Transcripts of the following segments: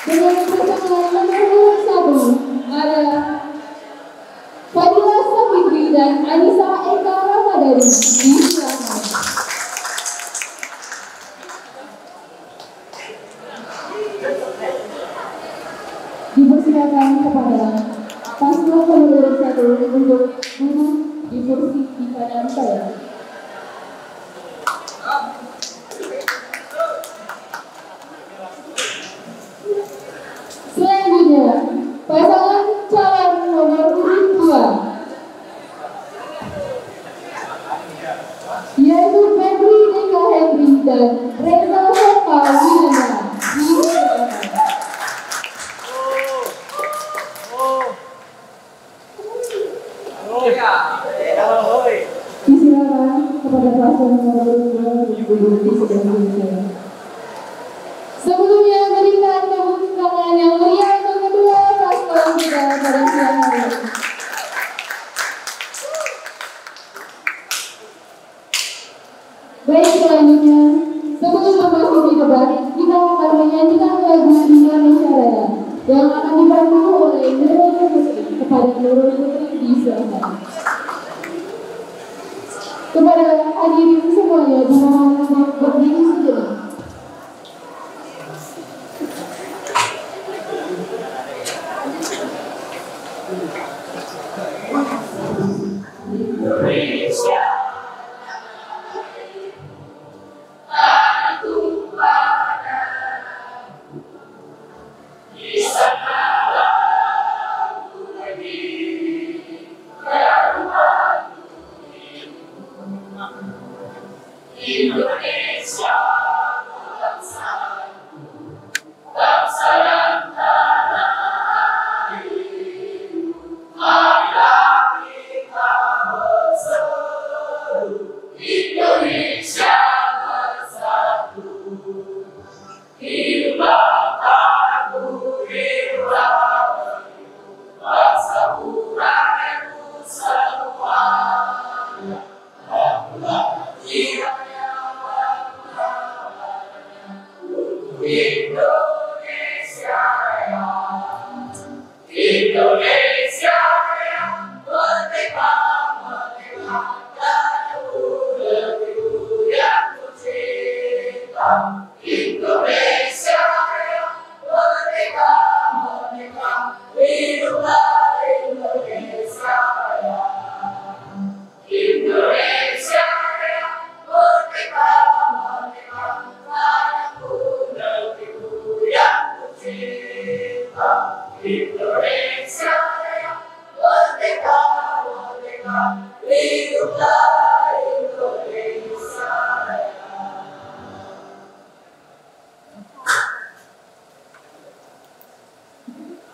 Dengan pasangan nomor 1 ada Fadila Sabitri dan Anissa Eka Ramadhani. Disilakan. Dipersilakan kepada paslon nomor 1 untuk duduk di kursi di kanan saya. Selanjutnya, pasangan calon nomor urut 2 yaitu Febri Deka Henry dan Reza Sofa Wilena. Disilakan kepada paslon nomor urut 2 untuk duduk di sebelah kiri saya. Sebelumnya berikan tepuk tangan yang meriah untuk kedua paslon kita pada siang hari ini. Baik, selanjutnya sebelum memasuki debat, kita akan menyanyikan lagu Indonesia Raya yang akan dibantu oleh Nurul Putri. Kepada Nurul Putri disilakan. Kepada hadirin semuanya dimohon untuk berdiri sejenak. Indonesia. Indonesia bangsa yang tanah air, marilah kita bersatu, Indonesia bersatu, hiduplah tanahku, hiduplah bangsa puraniku semuanya, jiwa Indonesia Raya, Indonesia Raya, merdeka, merdeka, tanahku negeriku yang kucinta. Indonesia Raya, merdeka, merdeka, hiduplah Indonesia Raya. Indonesia Raya, merdeka, merdeka, tanahku negeriku yang kucinta. Indonesia Raya, merdeka, merdeka, hiduplah Indonesia Raya.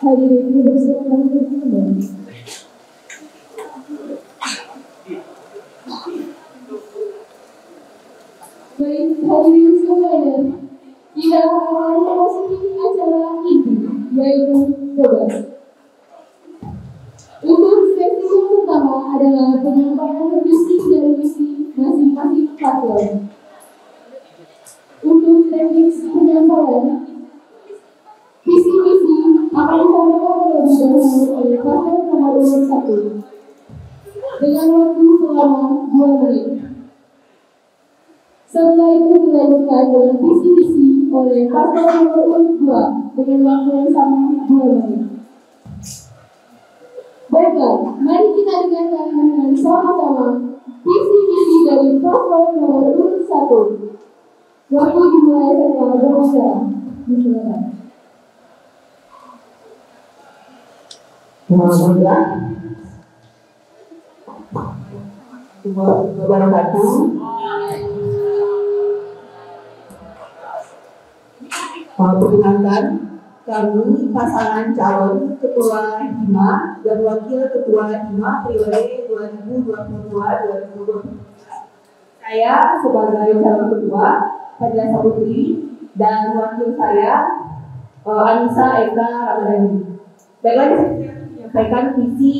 Hadirin dipersilakan untuk kembali. Baik, hadirin semuanya, kita akan memasuki acara inti, yaitu debat. Untuk sesi yang pertama adalah penyampaian visi dan misi masing-masing paslon. Untuk teknik penyampaian, visi misi akan disampaikan terlebih dahulu oleh paslon nomor urut 1 dengan waktu selama 2 menit. Setelah itu dilanjutkan dengan visi misi oleh paslon nomor urut 2 dengan waktu yang sama 2 menit. Baiklah, mari kita dengarkan dengan sama-sama visi misi dari paslon nomor urut 1. Waktu dimulai setelah berbicara. Silakan. Perkenalkan, kami pasangan calon Ketua Hima dan Wakil Ketua Hima periode 2022-2023. Saya sebagai calon ketua Fadila Sabitri dan wakil saya Anissa Eka Ramadhani. Baiklah, saya menyampaikan visi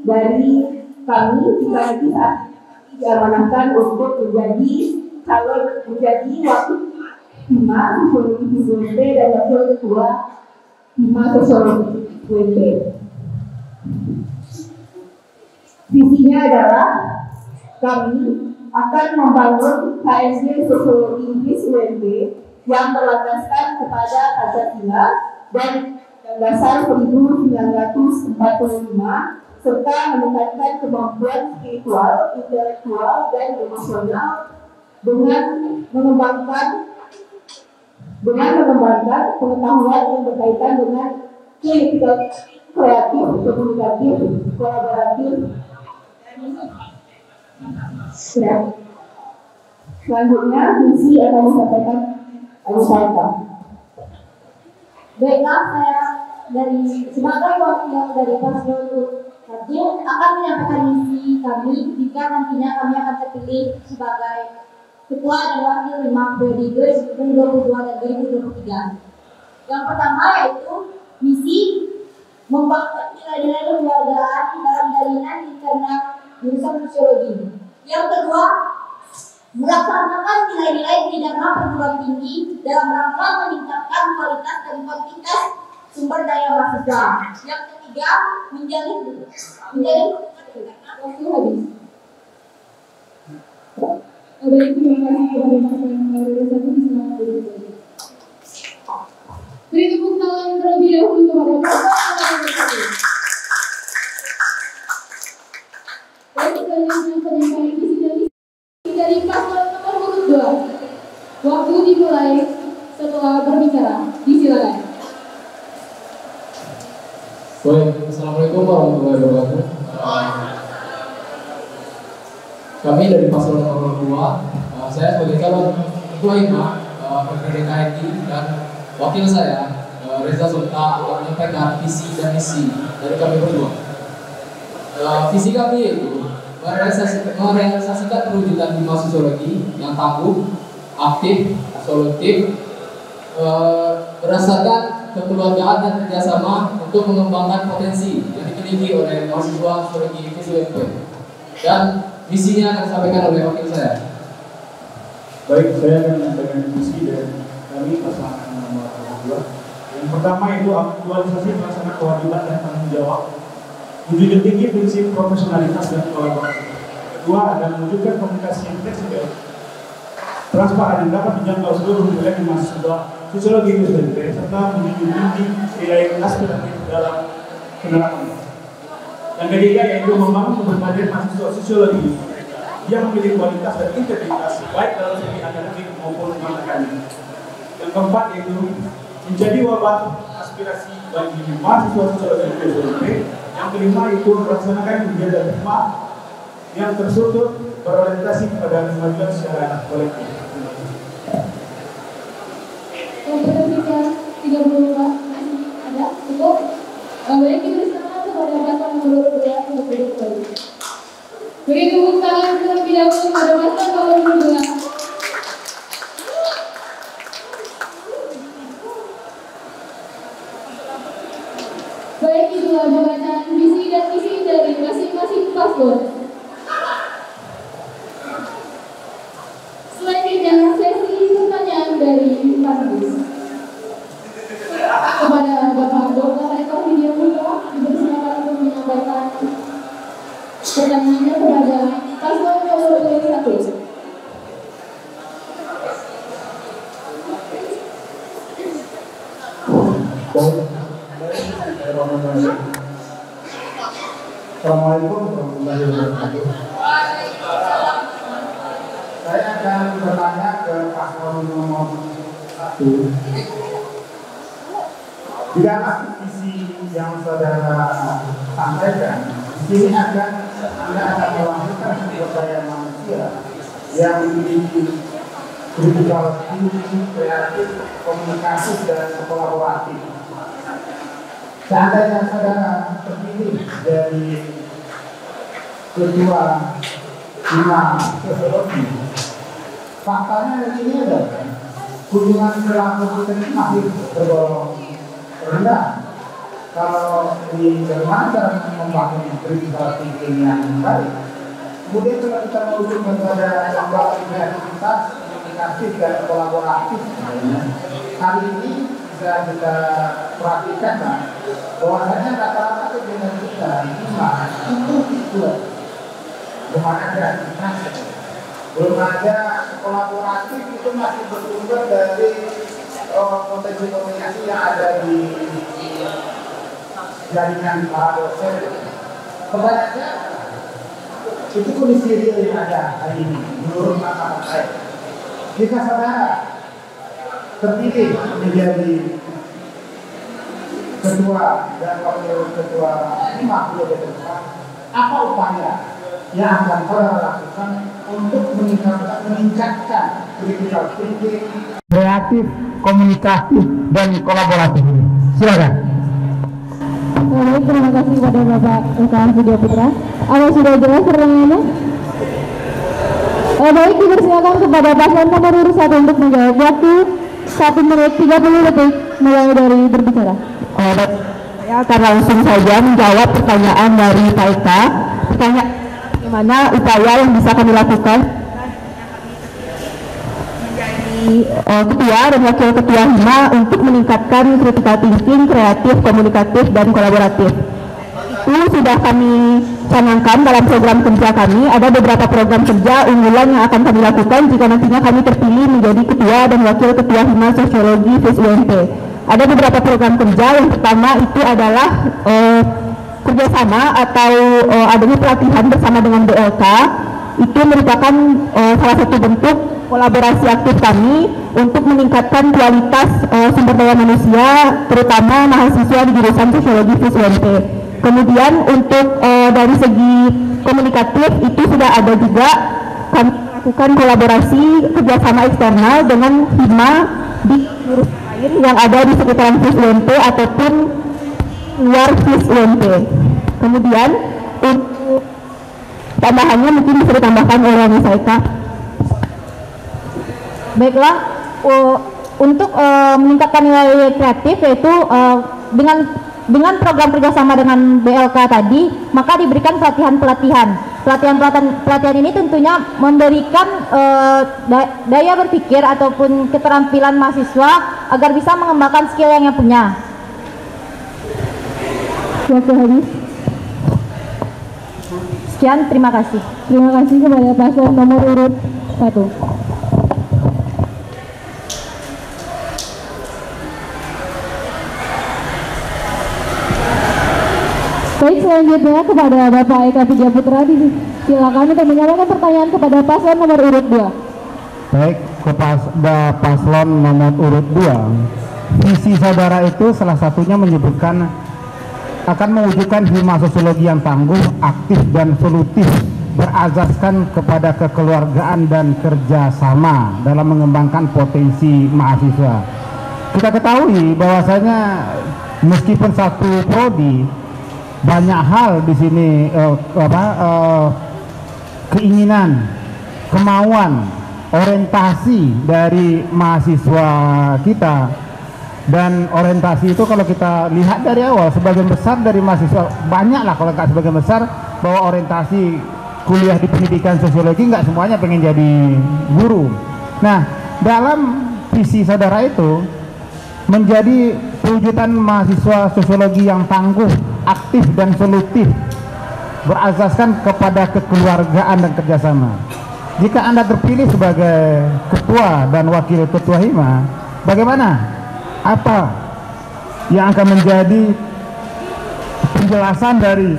dari kami jika nanti saat diamanahkan untuk menjadi calon menjadi wakil Hima, Pemimpin dan Wakil Ketua 5 Sosiologi UNB. Visinya adalah kami akan membangun HSG Sosiologi Inggris UNB yang berlandaskan kepada Pancasila dan Dasar 1945 serta menekankan kemampuan spiritual, intelektual, dan emosional dengan mengembangkan pengetahuan yang berkaitan dengan kritikal, kreatif, komunikatif, kolaboratif. Selanjutnya, misi akan disampaikan Anissa. Baiklah, saya sebagai wakil dari paslon akan menyampaikan misi kami jika nantinya kami akan terpilih sebagai ketua dan wakil 5 periode 2022 dan 2023. Yang pertama yaitu misi membangun nilai-nilai kekeluargaan dalam jalinan internal jurusan sosiologi. Yang kedua, melaksanakan nilai-nilai tridharma perguruan tinggi dalam rangka meningkatkan kualitas dan kuantitas sumber daya mahasiswa. Yang ketiga, menjalin waktu habis. Baik, terima kasih kepada paslon nomor 1 di semangat berikutnya. Beri tepuk tangan terlebih dahulu kepada paslon nomor 1. Baik, selanjutnya penyampaian visi dan misi dari paslon nomor 2. Waktu dimulai setelah berbicara. Disilakan. Baik, assalamualaikum warahmatullahi wabarakatuh. Kami dari paslon nomor 2, saya sebagai calon ketua IMA PPDKI dan wakil saya Reza Sulta akan menyampaikan visi dan misi dari kami berdua. Visi kami yaitu merealisasikan perwujudan IMA Sosiologi yang tangguh, aktif, solutif, berdasarkan kekeluargaan dan kerjasama untuk mengembangkan potensi yang dimiliki oleh mahasiswa Sosiologi FISUMP. Dan misinya akan disampaikan oleh wakil saya. Baik, saya akan menyampaikan misi dari kami pasangan nomor 2. Yang pertama itu aktualisasi pelaksana kewajiban dan tanggung jawab, menjunjung tinggi prinsip profesionalitas dan kolaborasi. Kedua, adalah mewujudkan komunikasi yang fleksibel, transparan yang dapat dijangkau seluruh wilayah mahasiswa sosiologi UNB serta menjunjung tinggi nilai aspiratif dalam penerapan. Yang ketiga yaitu membangun keberpajaan mahasiswa sosiologi yang memiliki kualitas dan integritas baik dalam segi akademik maupun non-akademik. Yang keempat yaitu menjadi wadah aspirasi bagi mahasiswa sosiologi UNB. Yang kelima yaitu melaksanakan kegiatan hikma yang terstruktur berorientasi pada kemajuan secara kolektif. Kompetensinya 34 masih ada cukup. Baik, kita diserahkan kepada paslon nomor 2 untuk berdiri. Beri tepuk tangan terlebih dahulu kepada paslon nomor 2. Baik, itulah bacaan visi dan misi dari masing-masing paslon. Selanjutnya sesi pertanyaan dari panelis. Kepada Bapak Dr. Eko Widiawusto dipersilakan untuk menyampaikan pertanyaannya kepada paslon nomor 1. Assalamualaikum warahmatullahi wabarakatuh. Saya akan bertanya ke paslon nomor 1. Di dalam visi yang saudara sampaikan, di sini Anda akan melahirkan sumber daya manusia yang memiliki critical thinking, kreatif, komunikatif, dan kolaboratif. Seandainya saudara terpilih dari ketua IMA Sosiologi, faktanya ini adalah kunjungan perilaku kita ini masih tergolong rendah. Kalau di Jerman cara membangun critical thinking yang baik, kemudian kalau kita mewujudkan pada lembaga kreativitas, komunikatif dan kolaboratif, hari ini bisa kita perhatikan bahwasanya rata-rata kegiatan kita itu belum ada belum ada kolaboratif, itu masih bersumber dari potensi komunikasi yang ada di jaringan para dosen. Kebanyakan itu kondisi real yang ada hari ini menurut pengamatan saya. Jika saudara terpilih menjadi ketua dan wakil ketua 50 depan, apa upaya yang akan saudara lakukan untuk meningkatkan critical thinking, kreatif, komunikatif, dan kolaboratif ini? Silakan. Baik, terima kasih kepada Bapak Eka Vidya Putra. Apa sudah jelas pertanyaannya? Baik, dipersilakan kepada paslon nomor urut 1 untuk menjawab. Waktu 1 menit 30 detik mulai dari berbicara. Saya akan langsung saja menjawab pertanyaan dari Pak Eka. Pertanyaan bagaimana upaya yang bisa kami lakukan ketua dan wakil ketua HIMA untuk meningkatkan critical thinking, kreatif, komunikatif, dan kolaboratif. Itu sudah kami canangkan dalam program kerja kami. Ada beberapa program kerja unggulan yang akan kami lakukan jika nantinya kami terpilih menjadi ketua dan wakil ketua HIMA Sosiologi FIS UNT. Ada beberapa program kerja. Yang pertama itu adalah kerjasama atau adanya pelatihan bersama dengan BLK. Itu merupakan salah satu bentuk kolaborasi aktif kami untuk meningkatkan kualitas sumber daya manusia, terutama mahasiswa di jurusan Sosiologi FIS UNT. Kemudian untuk dari segi komunikatif itu sudah ada juga kami melakukan kolaborasi kerjasama eksternal dengan HIMA di jurusan lain yang ada di sekitaran FIS UNT ataupun luar FIS UNT. Kemudian untuk tambahannya mungkin bisa ditambahkan oleh Nisa Eka. Baiklah, untuk meningkatkan nilai kreatif yaitu dengan program kerjasama dengan BLK tadi, maka diberikan pelatihan ini tentunya memberikan daya berpikir ataupun keterampilan mahasiswa agar bisa mengembangkan skill yang punya. Waktu habis. Sekian, terima kasih. Terima kasih kepada paslon nomor urut 1. Baik, selanjutnya kepada Bapak Eka Vidya Putra, silakan untuk menyampaikan pertanyaan kepada paslon nomor urut 2. Baik, kepada paslon nomor urut 2, visi saudara itu salah satunya menyebutkan akan mewujudkan HIMA Sosiologi yang tangguh, aktif, dan solutif, berazaskan kepada kekeluargaan dan kerjasama dalam mengembangkan potensi mahasiswa. Kita ketahui bahwasanya meskipun satu prodi, banyak hal di sini keinginan, kemauan, orientasi dari mahasiswa kita. Dan orientasi itu kalau kita lihat dari awal, sebagian besar dari mahasiswa, banyak lah kalau nggak sebagian besar, bahwa orientasi kuliah di pendidikan sosiologi nggak semuanya pengen jadi guru. Nah, dalam visi saudara itu menjadi pewujudan mahasiswa sosiologi yang tangguh, aktif, dan solutif, berazaskan kepada kekeluargaan dan kerjasama. Jika Anda terpilih sebagai ketua dan wakil ketua HIMA, bagaimana? Apa yang akan menjadi penjelasan dari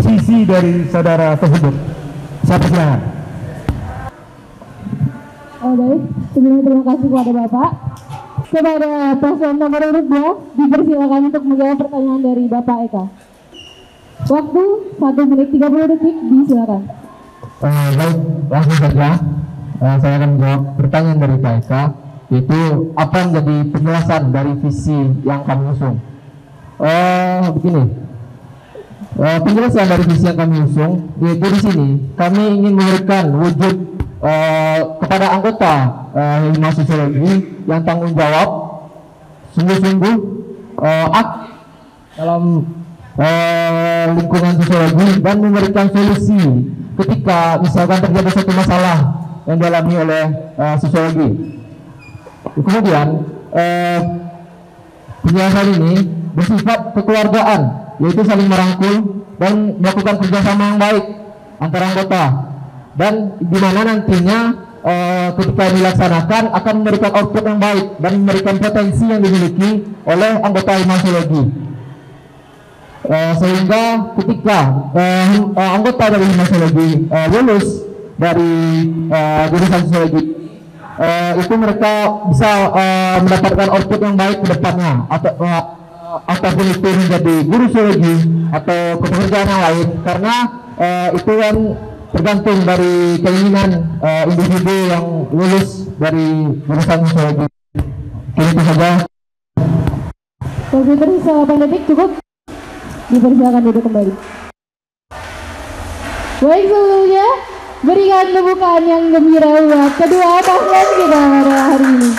visi dari saudara tersebut? Saya persilakan. Baik, sebelumnya terima kasih kepada Bapak. Kepada paslon nomor urut 2, dipersilakan untuk menjawab pertanyaan dari Bapak Eka. Waktu 1 menit 30 detik, disilakan. Baik, langsung saja saya akan menjawab pertanyaan dari Pak Eka, yaitu apa yang menjadi penjelasan dari visi yang kami usung. Begini, penjelasan dari visi yang kami usung yaitu di sini kami ingin memberikan wujud kepada anggota HIMA Sosiologi yang tanggung jawab, sungguh-sungguh aktif dalam lingkungan sosiologi dan memberikan solusi ketika misalkan terjadi suatu masalah yang dialami oleh sosiologi. Kemudian penjelasan ini bersifat kekeluargaan, yaitu saling merangkul dan melakukan kerjasama yang baik antara anggota, dan di mana nantinya ketika dilaksanakan akan memberikan output yang baik dan memberikan potensi yang dimiliki oleh anggota Himasologi. Sehingga ketika anggota dari Himasologi lulus dari jurusan sosiologi, itu mereka bisa mendapatkan output yang baik ke depannya, ataupun itu menjadi guru sosiologi atau pekerjaan yang lain, karena itu kan tergantung dari keinginan individu yang lulus dari jurusan sosiologi. Itu saja. Waktu tersisa 8 detik cukup. Dipersilakan duduk kembali. Baik, sebelumnya berikan pembukaan yang gembira buat kedua paslon kita pada hari ini.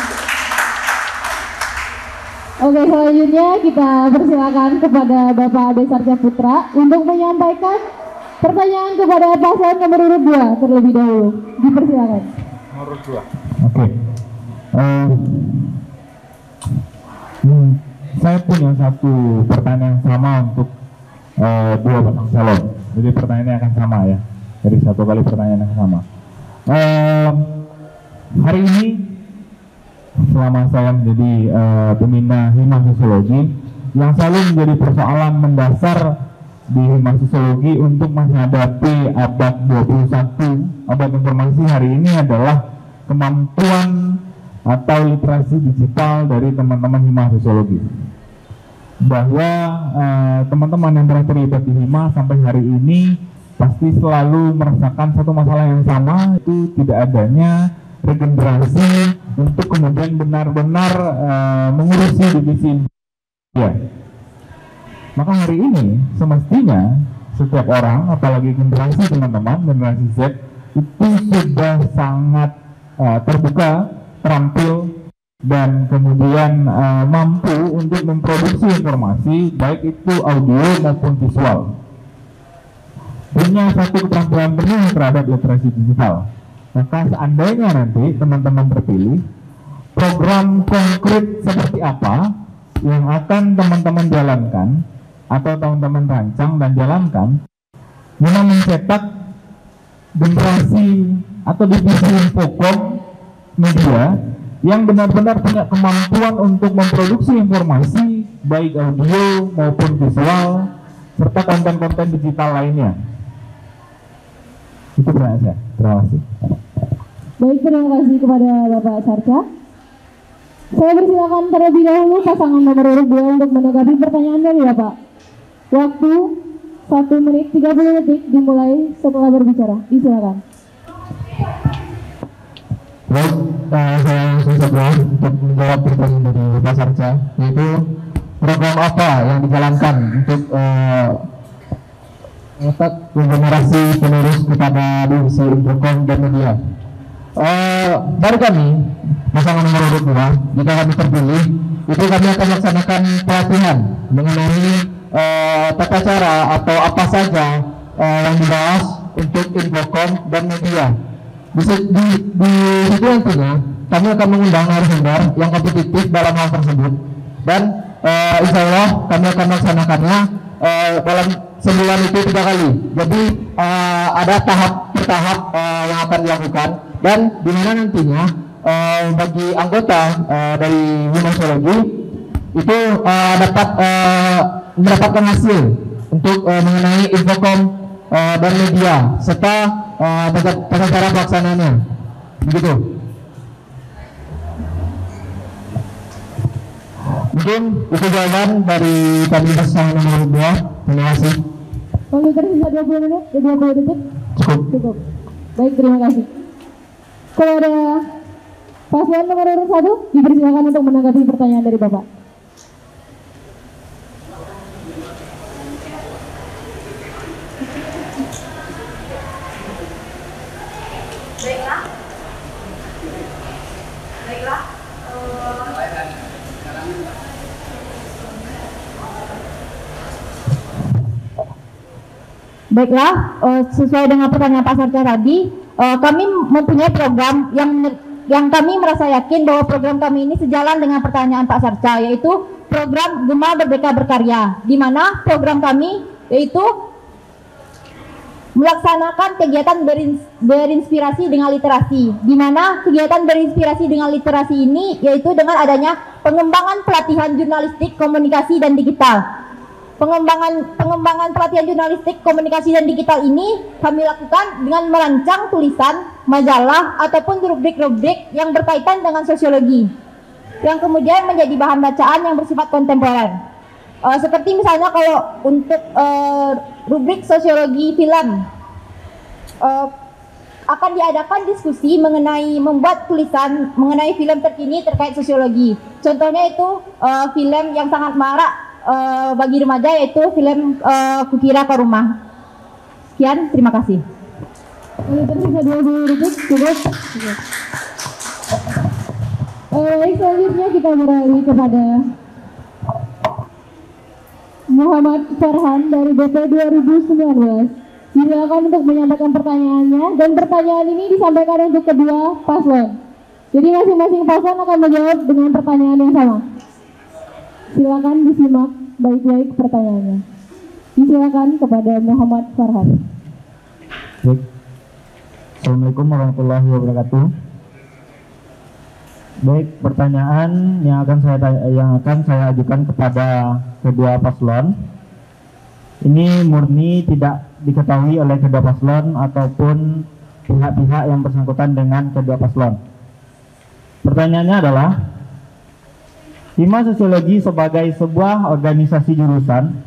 Oke, selanjutnya kita persilakan kepada Bapak Ade Sarja Putra untuk menyampaikan pertanyaan kepada paslon nomor urut 2 terlebih dahulu. Dipersilakan. Nomor 2. Oke. Saya punya satu pertanyaan sama untuk dua pasang calon. Jadi pertanyaannya akan sama ya. Jadi satu kali pertanyaan yang sama. Hari ini selama saya menjadi pembina Hima Sosiologi, yang selalu menjadi persoalan mendasar di Hima Sosiologi untuk menghadapi abad 21, abad informasi hari ini adalah kemampuan atau literasi digital dari teman-teman Hima Sosiologi. Bahwa teman-teman yang telah terlibat di Hima sampai hari ini pasti selalu merasakan satu masalah yang sama, itu tidak adanya regenerasi untuk kemudian benar-benar mengurusi divisi ya. Maka hari ini semestinya setiap orang, apalagi generasi teman-teman, generasi Z, itu sudah sangat terbuka, terampil, dan kemudian mampu untuk memproduksi informasi, baik itu audio maupun visual. Punya satu keterampilan penuh terhadap literasi digital. Maka seandainya nanti teman-teman terpilih, program konkret seperti apa yang akan teman-teman jalankan atau teman-teman rancang dan jalankan guna mencetak generasi atau divisi infocom media yang benar-benar punya kemampuan untuk memproduksi informasi baik audio maupun visual serta konten-konten digital lainnya. Itu pertanyaan saya. Terima kasih. Baik, terima kasih kepada Bapak Sarja. Saya persilakan terlebih dahulu pasangan nomor urut 2 untuk menanggapi pertanyaan dari Bapak. Waktu 1 menit 30 detik dimulai setelah berbicara. Silakan. Baik, saya langsung saja untuk menjawab pertanyaan dari Bapak Sarja, yaitu program apa yang dijalankan untuk generasi penerus kepada divisi infocom dan media. Dari kami, pasangan nomor urut 2, jika kami terpilih, itu kami akan melaksanakan pelatihan mengenai tata cara atau apa saja yang dibahas untuk infocom dan media. Di situ nantinya kami akan mengundang narasumber yang kompetitif dalam hal tersebut, dan insya Allah kami akan melaksanakannya dalam sebulan itu 3 kali. Jadi ada tahap per tahap yang akan dilakukan, dan di mana nantinya bagi anggota dari Hima Sosiologi itu dapat mendapatkan hasil untuk mengenai infocom dan media serta tata cara pelaksanaannya. Begitu. Mungkin itu jawaban dari kami pasangan nomor 2. Terima kasih. Waktu tersisa 20 menit, 20 detik. Cukup. Baik, terima kasih. Kepada paslon nomor urut 1, dipersilakan untuk menanggapi pertanyaan dari Bapak. Baiklah, sesuai dengan pertanyaan Pak Sarja tadi, kami mempunyai program yang yang kami merasa yakin bahwa program kami ini sejalan dengan pertanyaan Pak Sarca, yaitu program Gema Merdeka Berkarya, di mana program kami yaitu melaksanakan kegiatan berinspirasi dengan literasi, di mana kegiatan berinspirasi dengan literasi ini yaitu dengan adanya pengembangan pelatihan jurnalistik, komunikasi, dan digital. Pengembangan pelatihan jurnalistik, komunikasi, dan digital ini kami lakukan dengan merancang tulisan, majalah, ataupun rubrik-rubrik yang berkaitan dengan sosiologi, yang kemudian menjadi bahan bacaan yang bersifat kontemporer. Seperti misalnya kalau untuk rubrik sosiologi film, akan diadakan diskusi mengenai membuat tulisan mengenai film terkini terkait sosiologi. Contohnya itu film yang sangat marak bagi remaja, yaitu film Kukira Kau Rumah. Sekian, terima kasih. Tersisa 20 rubrik, cukup. Baik, selanjutnya kita beralih kepada Muhammad Farhan dari BP 2019. Silakan untuk menyampaikan pertanyaannya, dan pertanyaan ini disampaikan untuk kedua paslon. Jadi masing-masing paslon akan menjawab dengan pertanyaan yang sama. Silakan disimak baik-baik pertanyaannya. Silakan kepada Muhammad Farhan. Baik. Assalamualaikum warahmatullahi wabarakatuh. Baik, pertanyaan yang akan saya ajukan kepada kedua paslon ini murni tidak diketahui oleh kedua paslon ataupun pihak-pihak yang bersangkutan dengan kedua paslon. Pertanyaannya adalah, Hima Sosiologi sebagai sebuah organisasi jurusan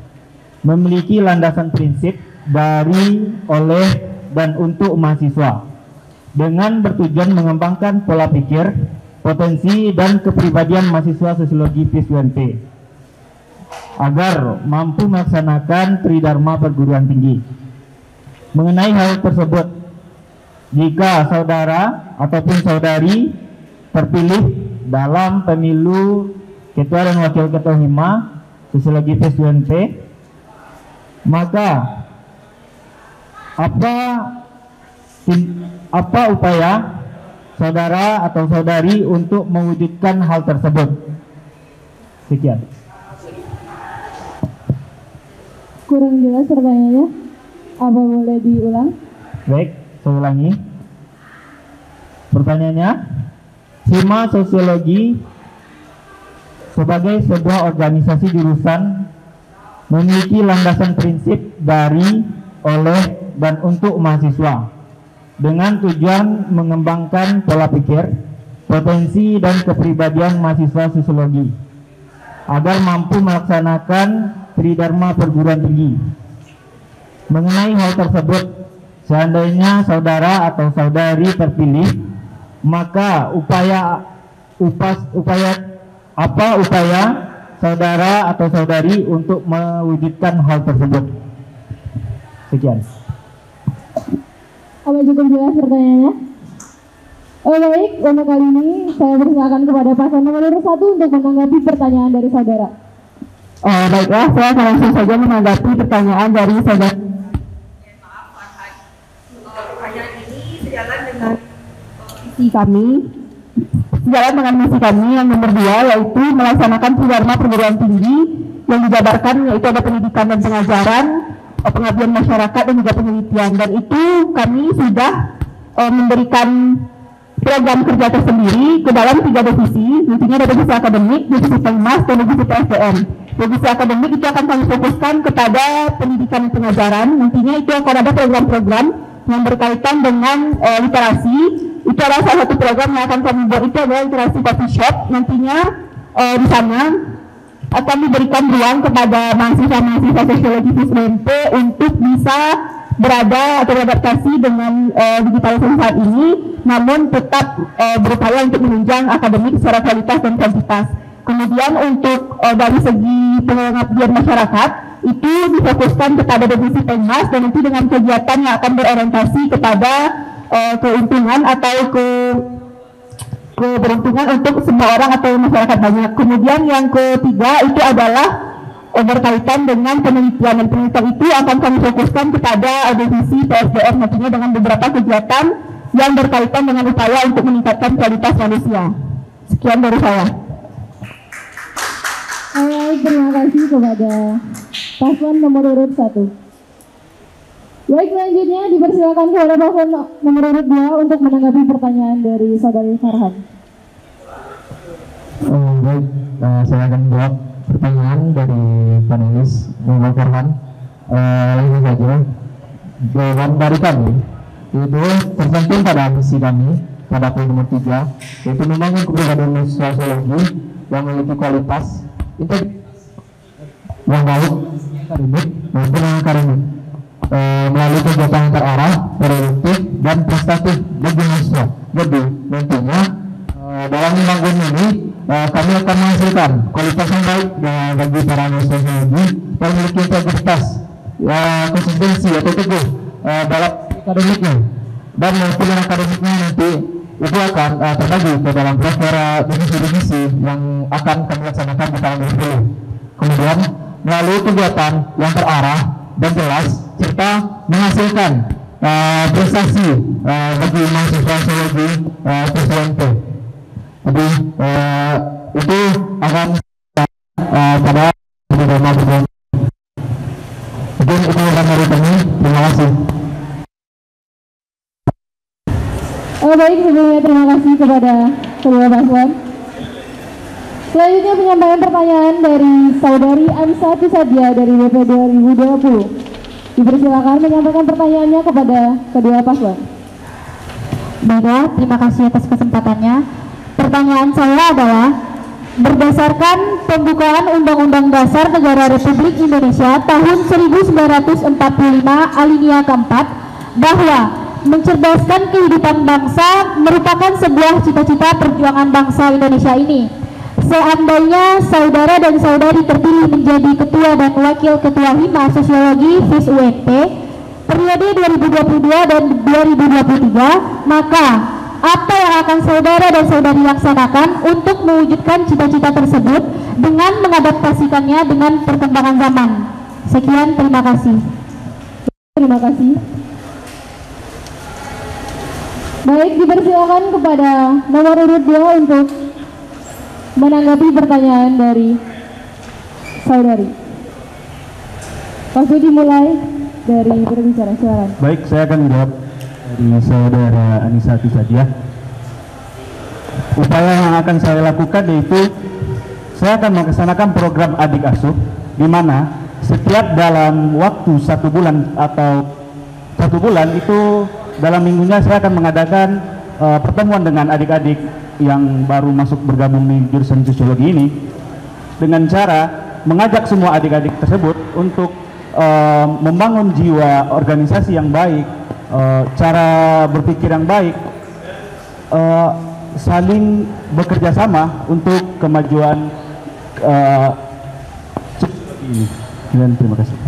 memiliki landasan prinsip dari, oleh, dan untuk mahasiswa dengan bertujuan mengembangkan pola pikir, potensi, dan kepribadian mahasiswa sosiologi PIS-UNP agar mampu melaksanakan tridharma perguruan tinggi. Mengenai hal tersebut, jika saudara ataupun saudari terpilih dalam pemilu ketua dan wakil ketua Hima Sosiologi PIS-UNP, maka apa upaya saudara atau saudari untuk mewujudkan hal tersebut? Sekian. Kurang jelas pertanyaannya, apa boleh diulang? Baik, saya ulangi. Pertanyaannya, Hima Sosiologi sebagai sebuah organisasi jurusan memiliki landasan prinsip dari, oleh, dan untuk mahasiswa dengan tujuan mengembangkan pola pikir, potensi, dan kepribadian mahasiswa sosiologi agar mampu melaksanakan tridharma perguruan tinggi. Mengenai hal tersebut, seandainya saudara atau saudari terpilih, maka apa upaya saudara atau saudari untuk mewujudkan hal tersebut? Sekian. Apa cukup jelas pertanyaannya? Baik, untuk kali ini saya persilakan kepada paslon nomor 1 untuk menanggapi pertanyaan dari saudara. Baiklah, saya akan langsung saja menanggapi pertanyaan dari saudara. Maaf, Farhan. Pertanyaan ini sejalan dengan misi kami yang nomor 2, yaitu melaksanakan tridharma perguruan tinggi yang dijabarkan, yaitu ada pendidikan dan pengajaran, pengabdian masyarakat, dan juga penelitian. Dan itu kami sudah memberikan program kerja tersendiri ke dalam 3 divisi, intinya ada divisi akademik, divisi penmas, dan divisi PSDM. Divisi akademik itu akan kami fokuskan kepada pendidikan dan pengajaran. Nantinya itu akan ada program-program yang berkaitan dengan literasi. Itu adalah salah satu program yang akan kami buat, itu adalah literasi coffee shop. Nantinya di sana akan diberikan ruang kepada mahasiswa-mahasiswa sosiologi PIS-UNP untuk bisa berada atau beradaptasi dengan digitalisasi saat ini, namun tetap berupaya untuk menunjang akademik secara kualitas dan kuantitas. Kemudian untuk dari segi pengabdian masyarakat itu difokuskan kepada divisi penmas, dan itu dengan kegiatan yang akan berorientasi kepada keuntungan atau keberuntungan untuk semua orang atau masyarakat banyak. Kemudian yang ketiga itu adalah berkaitan dengan penelitian, dan penelitian itu akan kami fokuskan kepada divisi PSDM, nantinya dengan beberapa kegiatan yang berkaitan dengan upaya untuk meningkatkan kualitas manusia. Sekian dari saya. Terima kasih kepada paslon nomor urut 1. Baik, selanjutnya dipersilakan kepada paslon nomor urut 2 untuk menanggapi pertanyaan dari Saudari Farhan. Baik, saya akan menjawab pertanyaan dari panelis Bapak Farhan. Langsung saja, jawaban dari kami itu tercantum pada misi kami pada poin nomor 3, yaitu membangun keberadaan sosiologi yang memiliki kualitas integritas yang baik, akademik maupun akademik, melalui kegiatan yang terarah, produktif dan prestatif bagi mahasiswa. Jadi nantinya dalam membangun ini kami akan menghasilkan kualitas yang baik bagi para mahasiswa sosiologi yang memiliki integritas, konsistensi atau teguh dalam akademiknya, dan maupun yang akademiknya nanti itu akan terbagi ke dalam beberapa divisi-divisi yang akan kami laksanakan di tahun 2020. Kemudian melalui kegiatan yang terarah dan jelas serta menghasilkan prestasi bagi mahasiswa sosiologi PSWMP. Jadi itu akan pada beberapa bulan. Mungkin itu dari kami. Terima kasih. Baik, sebelumnya terima kasih kepada kedua paslon. Selanjutnya penyampaian pertanyaan dari Saudari Anissa Tusadia dari BP 2020. Dipersilakan menyampaikan pertanyaannya kepada kedua paslon. Baiklah, terima kasih atas kesempatannya. Pertanyaan saya adalah, berdasarkan pembukaan Undang-Undang Dasar Negara Republik Indonesia tahun 1945 alinea keempat, bahwa mencerdaskan kehidupan bangsa merupakan sebuah cita-cita perjuangan bangsa Indonesia ini. Seandainya saudara dan saudari terpilih menjadi ketua dan wakil ketua Hima Sosiologi FIS-UNP periode 2022 dan 2023, maka apa yang akan saudara dan saudari laksanakan untuk mewujudkan cita-cita tersebut dengan mengadaptasikannya dengan perkembangan zaman? Sekian, terima kasih. Terima kasih. Baik, dipersilakan kepada nomor urut 2 untuk menanggapi pertanyaan dari saudari. Waktu dimulai dari berbicara, silakan. Baik, saya akan menjawab dari saudara Anissa Tusadia. Upaya yang akan saya lakukan yaitu saya akan melaksanakan program adik asuh, di mana setiap dalam waktu 1 bulan atau 1 bulan itu dalam minggunya saya akan mengadakan pertemuan dengan adik-adik yang baru masuk bergabung di jurusan sosiologi ini, dengan cara mengajak semua adik-adik tersebut untuk membangun jiwa organisasi yang baik, cara berpikir yang baik, saling bekerja sama untuk kemajuan ini. Dan terima kasih.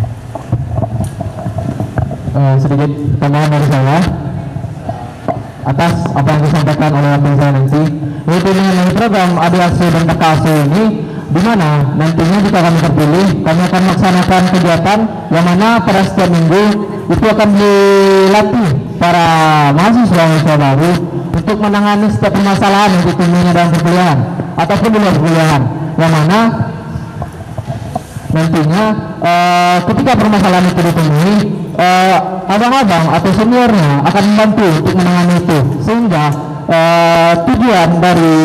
Sedikit tambahan dari saya atas apa yang disampaikan oleh wakil saya nanti, yaitu mengenai program adik asuh dan kakak asuh ini, di mana nantinya jika kami terpilih, kami akan melaksanakan kegiatan yang mana pada setiap minggu itu akan dilatih para mahasiswa baru untuk menangani setiap permasalahan yang ditemuinya dalam perkuliahan ataupun di luar perkuliahan, yang mana nantinya ketika permasalahan itu ditemui, abang-abang atau seniornya akan membantu untuk menangani itu, sehingga tujuan dari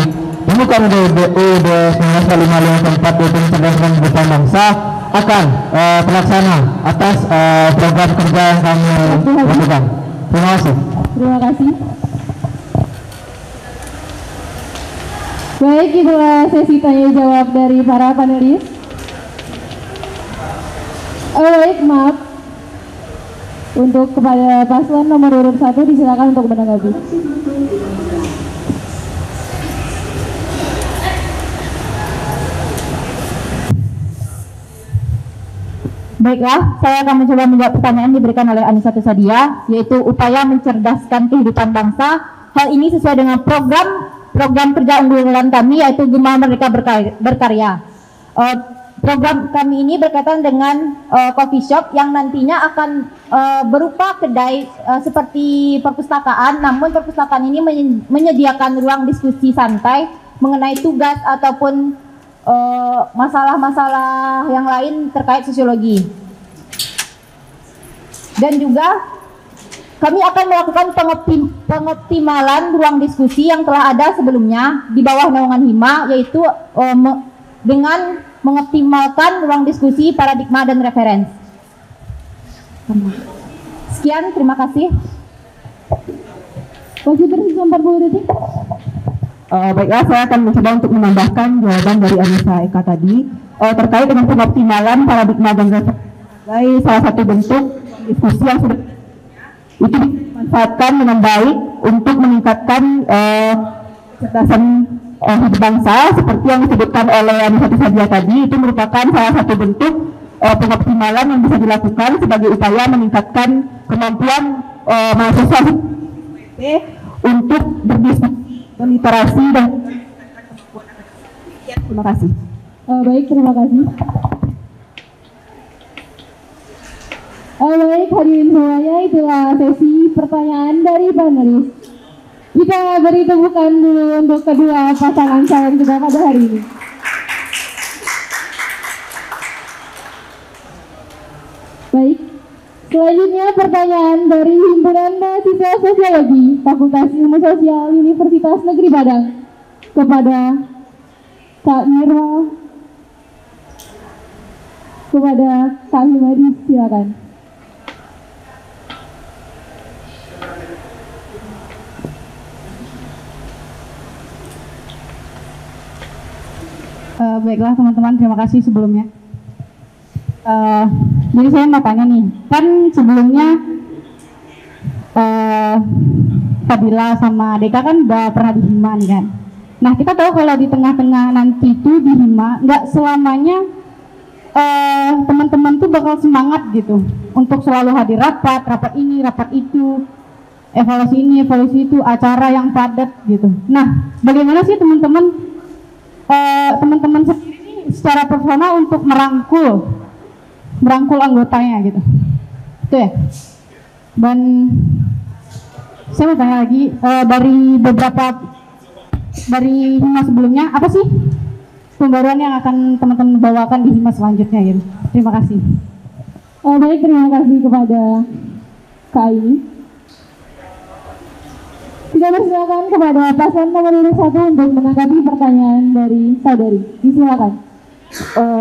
pembukaan UUD 1945 yaitu mencerdaskan kehidupan bangsa akan terlaksana atas program kerja yang kami lakukan. Terima kasih. Terima kasih. Baik, itulah sesi tanya jawab dari para panelis. Baik, maaf. Untuk kepada paslon nomor urut 1 disilakan untuk menanggapi. Baiklah, saya akan mencoba menjawab pertanyaan diberikan oleh Anissa Tusadia, yaitu upaya mencerdaskan kehidupan bangsa. Hal ini sesuai dengan program kerja unggulan kami, yaitu Gema Merdeka Berkarya. program kami ini berkaitan dengan coffee shop yang nantinya akan berupa kedai seperti perpustakaan, namun perpustakaan ini menyediakan ruang diskusi santai mengenai tugas ataupun masalah-masalah yang lain terkait sosiologi. Dan juga kami akan melakukan pengoptimalan ruang diskusi yang telah ada sebelumnya di bawah naungan Hima, yaitu dengan mengoptimalkan ruang diskusi, paradigma, dan referensi. Sekian, terima kasih. Masih tersisa 40 detik. Baiklah, saya akan mencoba untuk menambahkan jawaban dari Anissa Eka tadi terkait dengan pengoptimalan paradigma dan referensi sebagai salah satu bentuk diskusi yang sudah itu dimanfaatkan dengan baik untuk meningkatkan kecerdasan hidup bangsa seperti yang disebutkan oleh Anissa Sadia tadi. Itu merupakan salah satu bentuk pengoptimalan yang bisa dilakukan sebagai upaya meningkatkan kemampuan mahasiswa untuk berdiskusi, berliterasi, dan terima kasih. Baik, terima kasih. Baik, hadirin semuanya, itulah sesi pertanyaan dari panelis. Kita beri tepukan dulu untuk kedua pasangan calon kita pada hari ini. Baik, selanjutnya pertanyaan dari Himpunan Mahasiswa Sosiologi Fakultas Ilmu Sosial Universitas Negeri Padang kepada Kak Mirwa, kepada Kak Himadi, silakan. Baiklah teman-teman, terima kasih sebelumnya. Jadi saya mau tanya nih, kan sebelumnya Fadila sama Deka kan udah pernah di Hima nih kan. Nah kita tahu kalau di tengah-tengah nanti itu di Hima nggak selamanya teman-teman tuh bakal semangat gitu untuk selalu hadir rapat ini, rapat itu, evaluasi ini, evaluasi itu, acara yang padat gitu. Nah bagaimana sih teman-teman sendiri ini secara personal untuk merangkul anggotanya gitu, itu ya. Dan saya mau tanya lagi dari Hima sebelumnya, apa sih pembaruan yang akan teman-teman bawakan di Hima selanjutnya gitu. Terima kasih. Baik, terima kasih kepada Kak Aini. Kita persilakan kepada paslon nomor 1 untuk menanggapi pertanyaan dari saudari. Disilakan.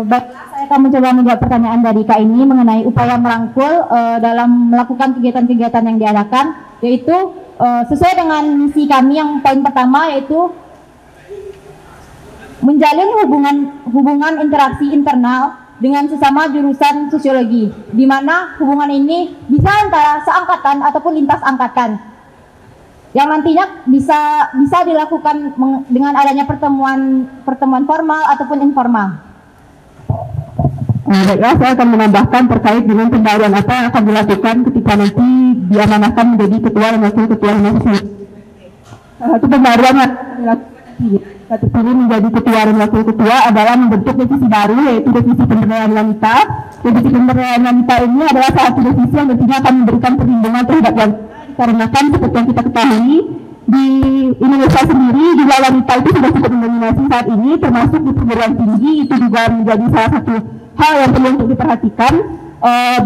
Baiklah, saya akan mencoba menjawab pertanyaan dari Kak ini mengenai upaya merangkul dalam melakukan kegiatan-kegiatan yang diadakan, yaitu sesuai dengan misi kami yang poin pertama, yaitu menjalin hubungan interaksi internal dengan sesama jurusan sosiologi, di mana hubungan ini bisa antara seangkatan ataupun lintas angkatan, yang nantinya bisa dilakukan dengan adanya pertemuan formal ataupun informal. Baiklah, saya akan menambahkan terkait dengan pembaruan apa yang akan dilakukan ketika nanti diamanahkan menjadi ketua dan wakil ketua mahasiswa. Salah satu pembaruan yang terpilih menjadi ketua dan wakil ketua adalah membentuk divisi baru, yaitu divisi pemberdayaan wanita. Divisi pemberdayaan wanita ini adalah salah satu divisi yang nantinya akan memberikan perlindungan terhadap wanita, dikarenakan seperti yang kita ketahui di Indonesia sendiri juga wanita itu sudah cukup mendominasi saat ini, termasuk di perguruan tinggi. Itu juga menjadi salah satu hal yang perlu untuk diperhatikan.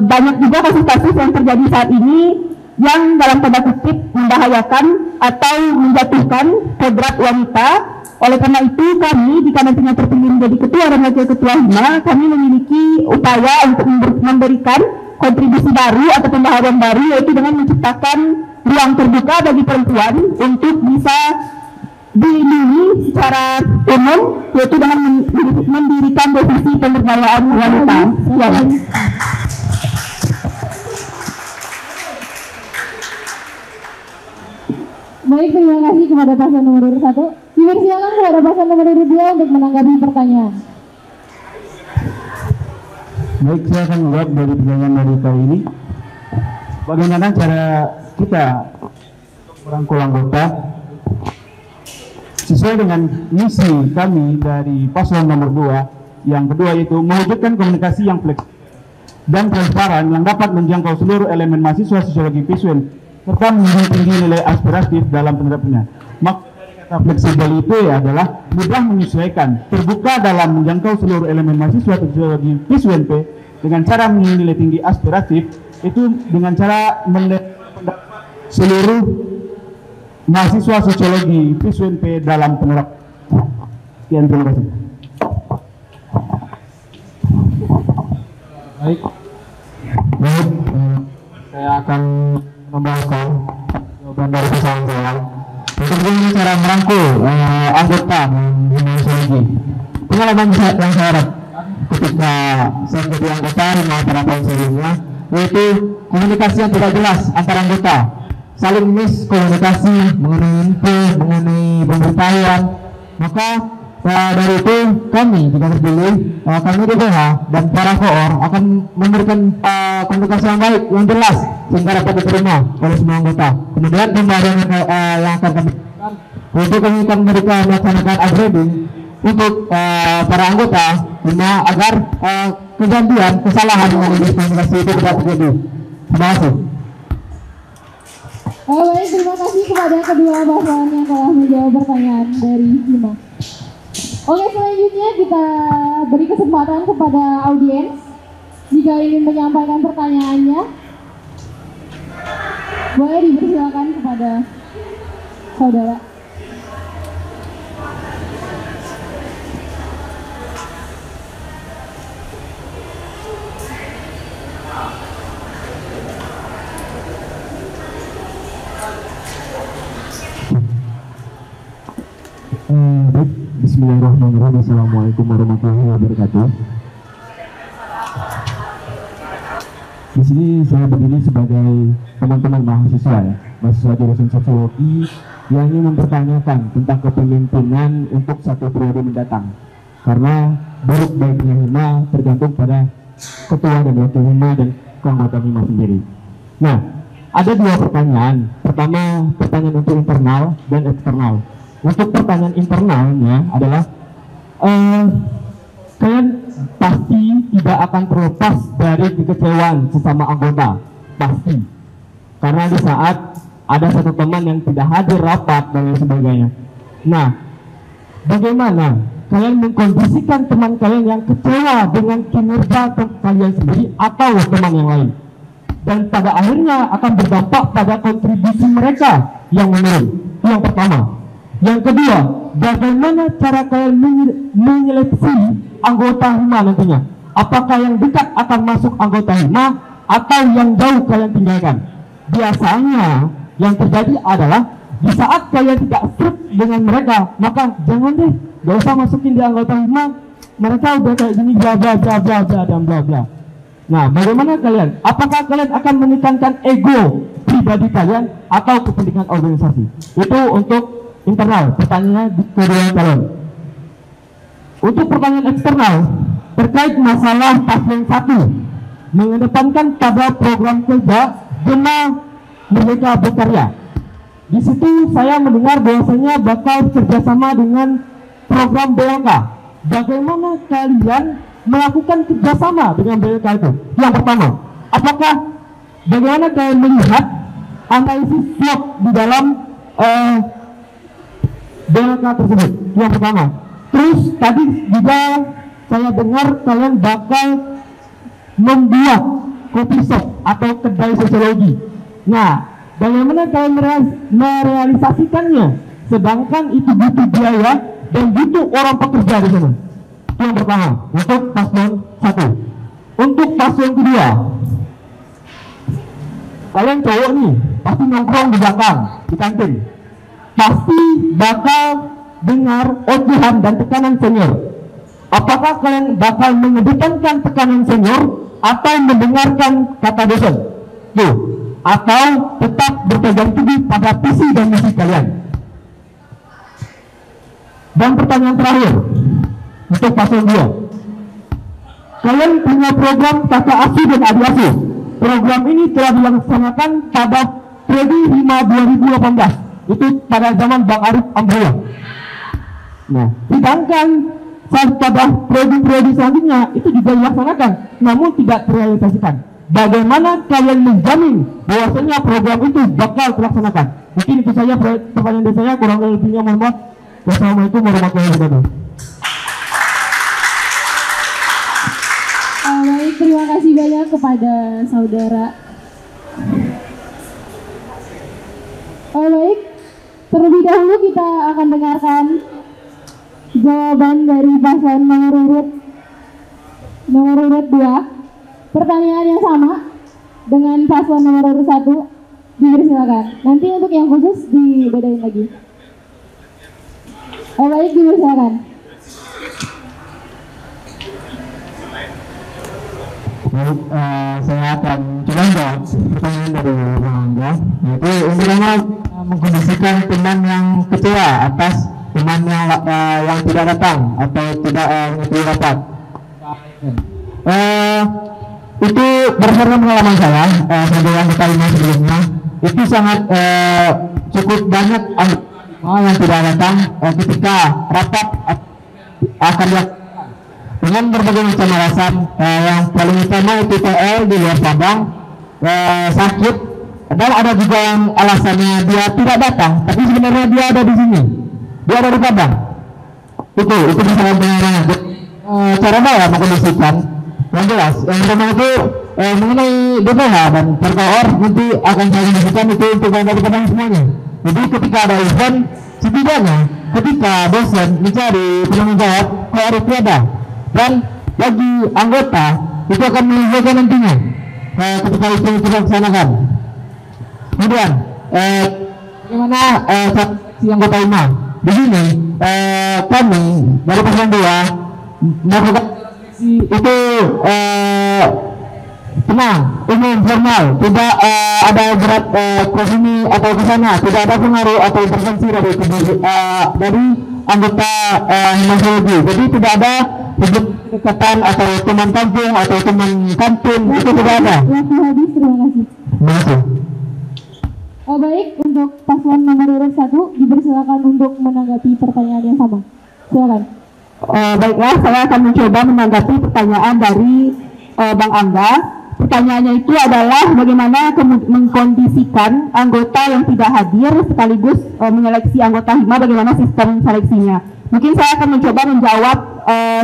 Banyak juga kasus-kasus yang terjadi saat ini yang dalam tanda kutip membahayakan atau menjatuhkan kodrat wanita. Oleh karena itu kami, jika nantinya terpilih menjadi ketua dan wakil ketua Hima, kami memiliki upaya untuk memberikan kontribusi baru atau pembaharuan baru, yaitu dengan menciptakan ruang terbuka bagi perempuan untuk bisa dilindungi secara umum, yaitu dengan mendirikan divisi pemberdayaan wanita. Baik, terima kasih kepada paslon nomor 1. Dipersilakan kepada paslon nomor 2 untuk menanggapi pertanyaan. Baik, saya akan menjawab dari pertanyaan dari kali ini. Bagaimana cara kita merangkul anggota sesuai dengan misi kami dari paslon nomor 2, Yang kedua yaitu mewujudkan komunikasi yang fleksibel dan transparan yang dapat menjangkau seluruh elemen mahasiswa sosiologi Viswen serta menjunjung tinggi nilai aspiratif dalam penerapannya. Maksud dari kata fleksibel itu adalah mudah menyesuaikan, terbuka dalam menjangkau seluruh elemen mahasiswa sosiologi Viswen P dengan cara menjunjung nilai tinggi aspiratif, itu dengan cara mendapat seluruh mahasiswa sosiologi Viswen P dalam penerapan. Sekian, terima kasih. Baik, saya akan membawakan jawaban dari pasangan saya. Untuk bagaimana cara merangkul anggota sosiologi. Pengalaman yang saya dapat ketika saya menjadi anggota di beberapa tahun sebelumnya, yaitu komunikasi yang tidak jelas antara anggota, saling miskomunikasi mengenai info, mengenai pemberitahuan. Maka dari itu kami jika terpilih, kami DPH dan para koor akan memberikan komunikasi yang baik, yang jelas sehingga dapat diterima oleh semua anggota. Kemudian pembahasan yang akan kami lakukan, untuk kami akan melaksanakan upgrading untuk para anggota agar kejadian kesalahan dengan komunikasi itu tidak terjadi. Terima kasih. Baik, terima kasih kepada kedua paslon yang telah menjawab pertanyaan dari Hima. Oke, selanjutnya kita beri kesempatan kepada audiens jika ingin menyampaikan pertanyaannya. Boleh dipersilakan kepada saudara. Bismillahirrahmanirrahim. Assalamualaikum warahmatullahi wabarakatuh. Di sini saya berdiri sebagai teman-teman mahasiswa ya, mahasiswa jurusan sosiologi yang ingin mempertanyakan tentang kepemimpinan untuk satu periode mendatang. Karena buruk baiknya Hima tergantung pada ketua dan wakil Hima dan keanggotaan Hima sendiri. Nah, ada dua pertanyaan. Pertama, pertanyaan untuk internal dan eksternal. Untuk pertanyaan internalnya adalah kalian pasti tidak akan terlepas dari kekecewaan sesama anggota, pasti. Karena di saat ada satu teman yang tidak hadir rapat dan lain sebagainya. Nah, bagaimana kalian mengkondisikan teman kalian yang kecewa dengan kinerja kalian sendiri atau teman yang lain? Dan pada akhirnya akan berdampak pada kontribusi mereka yang menurun. Yang pertama. Yang kedua, bagaimana cara kalian menyeleksi anggota Hima nantinya? Apakah yang dekat akan masuk anggota Hima atau yang jauh kalian tinggalkan? Biasanya yang terjadi adalah di saat kalian tidak serp dengan mereka, maka jangan deh, gak usah masukin di anggota Hima. Mereka udah kayak gini, bla bla bla bla bla dan bla bla. Nah, bagaimana kalian? Apakah kalian akan menekankan ego pribadi kalian atau kepentingan organisasi? Itu untuk internal, pertanyaannya di kedua kalian. Untuk pertanyaan eksternal terkait masalah paslon 1 mengedepankan pada program kerja Gema Merdeka Berkarya. Di situ saya mendengar bahwasanya bakal kerjasama dengan program BLK. Bagaimana kalian melakukan kerjasama dengan BLK itu? Yang pertama, apakah bagaimana kalian melihat analisis SWOT di dalam BLK tersebut? Yang pertama. Terus tadi juga saya dengar kalian bakal membuat coffee shop atau kedai sosiologi. Nah, bagaimana kalian merealisasikannya? Sedangkan itu butuh biaya dan butuh orang pekerja di sana. Yang pertama, untuk paslon 1. Untuk paslon kedua, kalian cowok nih, pasti nongkrong di belakang, di kantin. Pasti bakal dengar ocehan dan tekanan senior. Apakah kalian bakal mengedepankan tekanan senior atau mendengarkan kata dosen? Tuh. Atau tetap berpegang teguh pada visi dan misi kalian? Dan pertanyaan terakhir untuk paslon 2. Kalian punya program kakak asuh dan adik asuh. Program ini telah dilaksanakan pada periode 5 2018. Itu pada zaman Bang Arif Amrullah. Nah, sedangkan pada prodi-prodi selanjutnya itu juga dilaksanakan, namun tidak terrealisasikan. Bagaimana kalian menjamin bahwasanya program itu bakal terlaksanakan? Mungkin itu saja pertanyaan dari saya, kurang lebihnya mohon maaf. Wassalamualaikum warahmatullahi wabarakatuh. Baik, terima kasih banyak kepada saudara. Baik, terlebih dahulu kita akan dengarkan jawaban dari paslon nomor urut 2. Pertanyaan yang sama dengan paslon nomor urut 1, dipersilakan. Nanti untuk yang khusus dibedain lagi. Baik, dipersilakan. Baik, saya akan coba menjawab pertanyaan dari Bang Angga. Yaitu intinya mengkondisikan teman yang kecewa atas teman yang tidak datang atau tidak mengikuti rapat. Itu berdasarkan pengalaman saya sebagai anggota IMA sebelumnya, itu sangat cukup banyak yang tidak datang ketika rapat akan dilakukan dengan berbagai macam alasan. Yang paling utama itu TL di luar Padang, sakit, dan ada juga yang alasannya dia tidak datang tapi sebenarnya dia ada di sini, dia ada di Padang. Itu misalnya pengarangnya. Cara saya mengkondisikan yang jelas, yang pertama itu mengenai BPH dan perkoor nanti akan saya kondisikan itu untuk yang dari Padang semuanya. Jadi ketika ada event, setidaknya ketika dosen mencari penanggung jawab KOR itu ada, dan bagi anggota itu akan menunjukkan nantinya ketika itu dilaksanakan. Kemudian bagaimana si anggota IMA di sini, kami dari paslon 2 melakukan itu tenang, umum, formal, tidak ada berat ke sini atau ke sana, tidak ada pengaruh atau intervensi dari anggota Himasologi. Jadi tidak ada kedekatan atau teman kampung atau teman kantin, itu tidak ada. Waktu habis, terima kasih. Terima kasih. Baik, untuk paslon nomor urut 1 dipersilakan untuk menanggapi pertanyaan yang sama. Silakan. Baiklah, saya akan mencoba menanggapi pertanyaan dari Bang Angga. Pertanyaannya itu adalah bagaimana mengkondisikan anggota yang tidak hadir sekaligus menyeleksi anggota HIMA, bagaimana sistem seleksinya. Mungkin saya akan mencoba menjawab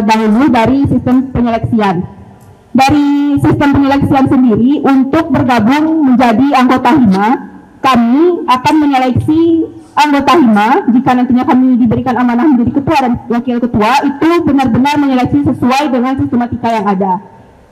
dahulu dari sistem penyeleksian. Dari sistem penyeleksian sendiri, untuk bergabung menjadi anggota HIMA, kami akan menyeleksi anggota HIMA jika nantinya kami diberikan amanah menjadi ketua dan wakil ketua, itu benar-benar menyeleksi sesuai dengan sistematika yang ada.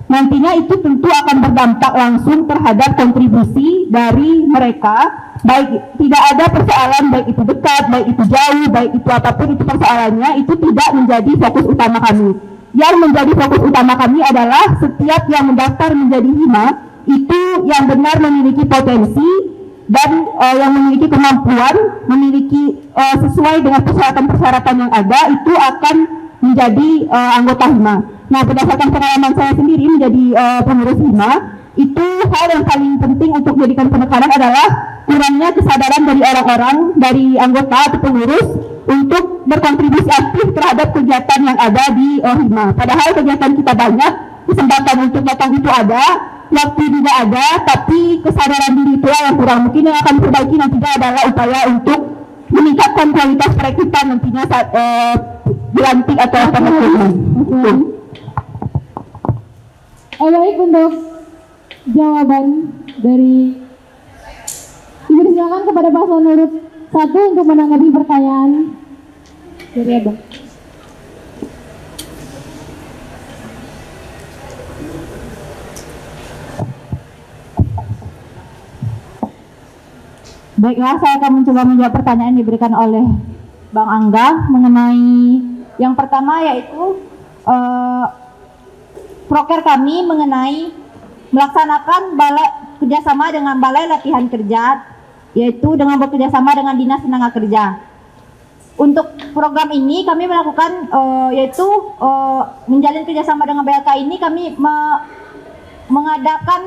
Nantinya itu tentu akan berdampak langsung terhadap kontribusi dari mereka, baik tidak ada persoalan baik itu dekat, baik itu jauh, baik itu apapun itu persoalannya, itu tidak menjadi fokus utama kami. Yang menjadi fokus utama kami adalah setiap yang mendaftar menjadi HIMA itu yang benar memiliki potensi dan yang memiliki kemampuan, memiliki sesuai dengan persyaratan-persyaratan yang ada, itu akan menjadi anggota HIMA. Nah, berdasarkan pengalaman saya sendiri menjadi pengurus HIMA, itu hal yang paling penting untuk menjadikan penekanan adalah kurangnya kesadaran dari orang-orang, dari anggota atau pengurus untuk berkontribusi aktif terhadap kegiatan yang ada di HIMA. Padahal kegiatan kita banyak, kesempatan untuk datang itu ada, waktu juga ada, tapi kesadaran diri itu yang kurang. Mungkin yang akan diperbaiki nantinya adalah upaya untuk meningkatkan kualitas perekrutan nantinya saat dilantik atau perekrutan. Baik, untuk jawaban dari dipersilakan kepada paslon urut 1 untuk menanggapi pertanyaan dari Abang. Baiklah, saya akan mencoba menjawab pertanyaan yang diberikan oleh Bang Angga mengenai yang pertama, yaitu proker kami mengenai melaksanakan kerjasama dengan Balai Latihan Kerja, yaitu dengan bekerjasama dengan Dinas Tenaga Kerja. Untuk program ini kami melakukan yaitu menjalin kerjasama dengan BLK ini, kami mengadakan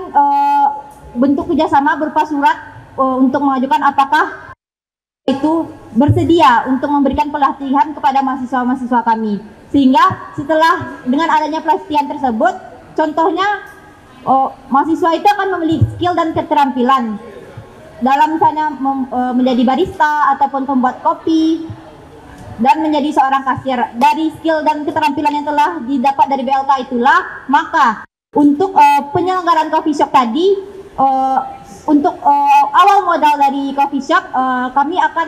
bentuk kerjasama berupa surat untuk mengajukan apakah itu bersedia untuk memberikan pelatihan kepada mahasiswa-mahasiswa kami. Sehingga setelah dengan adanya pelatihan tersebut, contohnya mahasiswa itu akan memiliki skill dan keterampilan dalam misalnya menjadi barista ataupun pembuat kopi dan menjadi seorang kasir. Dari skill dan keterampilan yang telah didapat dari BLK itulah, maka untuk penyelenggaraan coffee shop tadi, untuk awal modal dari coffee shop, kami akan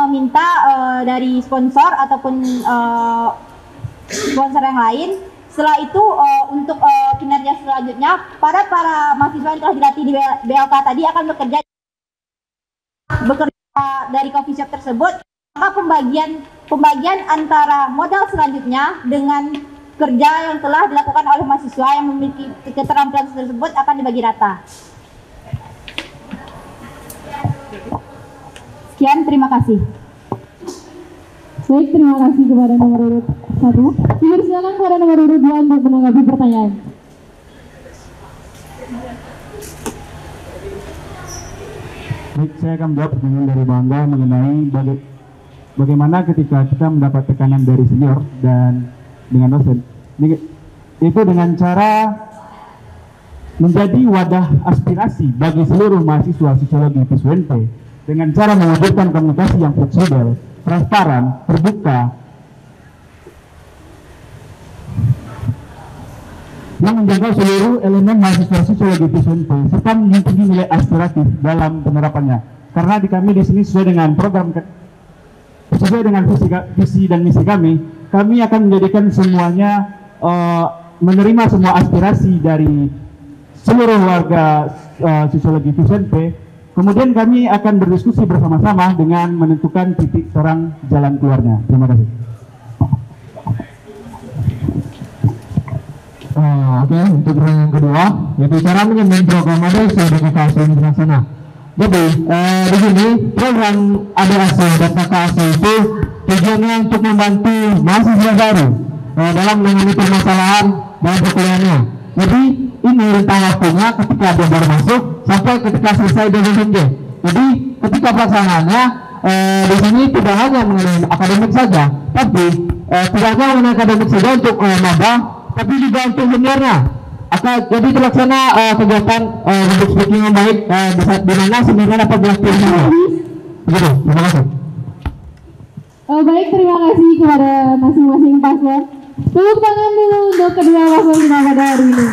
meminta dari sponsor ataupun sponsor yang lain. Setelah itu untuk kinerja selanjutnya, para mahasiswa yang telah dilatih di BLK tadi akan bekerja dari coffee shop tersebut. Maka pembagian antara modal selanjutnya dengan kerja yang telah dilakukan oleh mahasiswa yang memiliki keterampilan tersebut akan dibagi rata. Sekian, terima kasih. Baik, terima kasih kepada nomor urut 1. Silakan kepada nomor urut 2 untuk menanggapi pertanyaan. Baik, saya akan menjawab pertanyaan dari Bangga mengenai bagaimana ketika kita mendapat tekanan dari senior dan dengan dosen. Itu dengan cara menjadi wadah aspirasi bagi seluruh mahasiswa sosiologi FISUNP dengan cara mewujudkan komunikasi yang fleksibel, transparan, terbuka, yang menjaga seluruh elemen mahasiswa sosiologi FISUNP serta memiliki nilai aspiratif dalam penerapannya. Karena di kami di sini sesuai dengan program, sesuai dengan visi dan misi kami akan menjadikan semuanya menerima semua aspirasi dari seluruh warga sosiologi FISUNP. Kemudian kami akan berdiskusi bersama-sama dengan menentukan titik terang jalan keluarnya. Terima kasih. Oke, untuk pertanyaan kedua, yaitu cara menyambung program ADAC dan KKAC internasional. Jadi, di sini program ADAC dan KKAC itu tujuannya untuk membantu mahasiswa baru dalam menangani permasalahan dalam perkuliahannya. Jadi, ini rentang waktunya ketika dia baru masuk sampai ketika selesai dari SMJ. Jadi, ketika pelaksanaannya di sini tidak hanya mengenai akademik saja, tapi tidak hanya mengenai akademik saja untuk maba, tapi juga untuk seniornya. Jadi terlaksana kegiatan public speaking yang baik di mana seniornya dapat belajar. Begitu, terima kasih. Baik, terima kasih kepada masing-masing paslon. Tepuk tangan dulu untuk kedua paslon kita pada hari ini.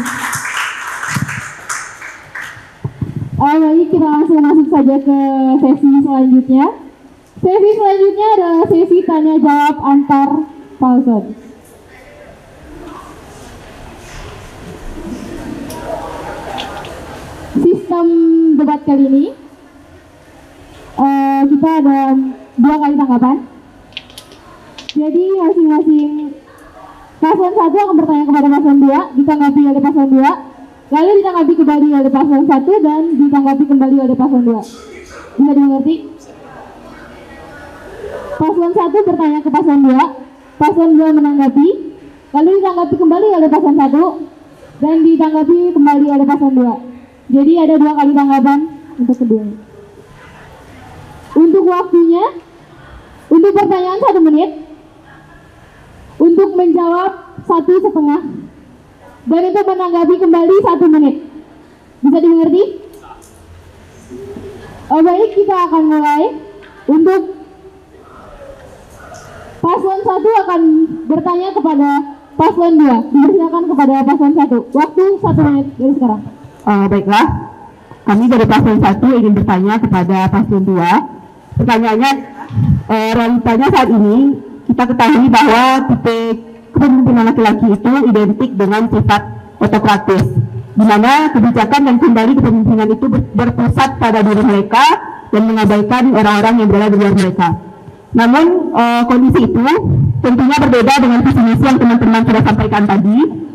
Baik, kita langsung masuk saja ke sesi selanjutnya. Sesi selanjutnya adalah sesi tanya jawab antar paslon. Sistem debat kali ini kita ada 2 kali tanggapan. Jadi masing-masing paslon 1 akan bertanya kepada paslon 2, ditanggapi oleh paslon 2, lalu ditanggapi kembali oleh paslon 1 dan ditanggapi kembali oleh paslon 2. Bisa dimengerti? Paslon 1 bertanya ke paslon 2, paslon 2 menanggapi, lalu ditanggapi kembali oleh paslon 1 dan ditanggapi kembali oleh paslon 2. Jadi ada 2 kali tanggapan untuk kedua. Untuk waktunya, untuk pertanyaan 1 menit, untuk menjawab 1,5, dan untuk menanggapi kembali 1 menit. Bisa dimengerti? Baik, kita akan mulai. Untuk paslon 1 akan bertanya kepada paslon 2. Dipersilakan kepada paslon 1. Waktu 1 menit dari sekarang. Baiklah, kami dari paslon 1 ingin bertanya kepada paslon 2. Pertanyaannya, realitanya saat ini kita ketahui bahwa tipe kepemimpinan laki-laki itu identik dengan sifat otokratis, di mana kebijakan dan kendali kepemimpinan itu berpusat pada diri mereka dan mengabaikan orang-orang yang berada di luar mereka. Namun kondisi itu tentunya berbeda dengan visi misi yang teman-teman sudah sampaikan tadi.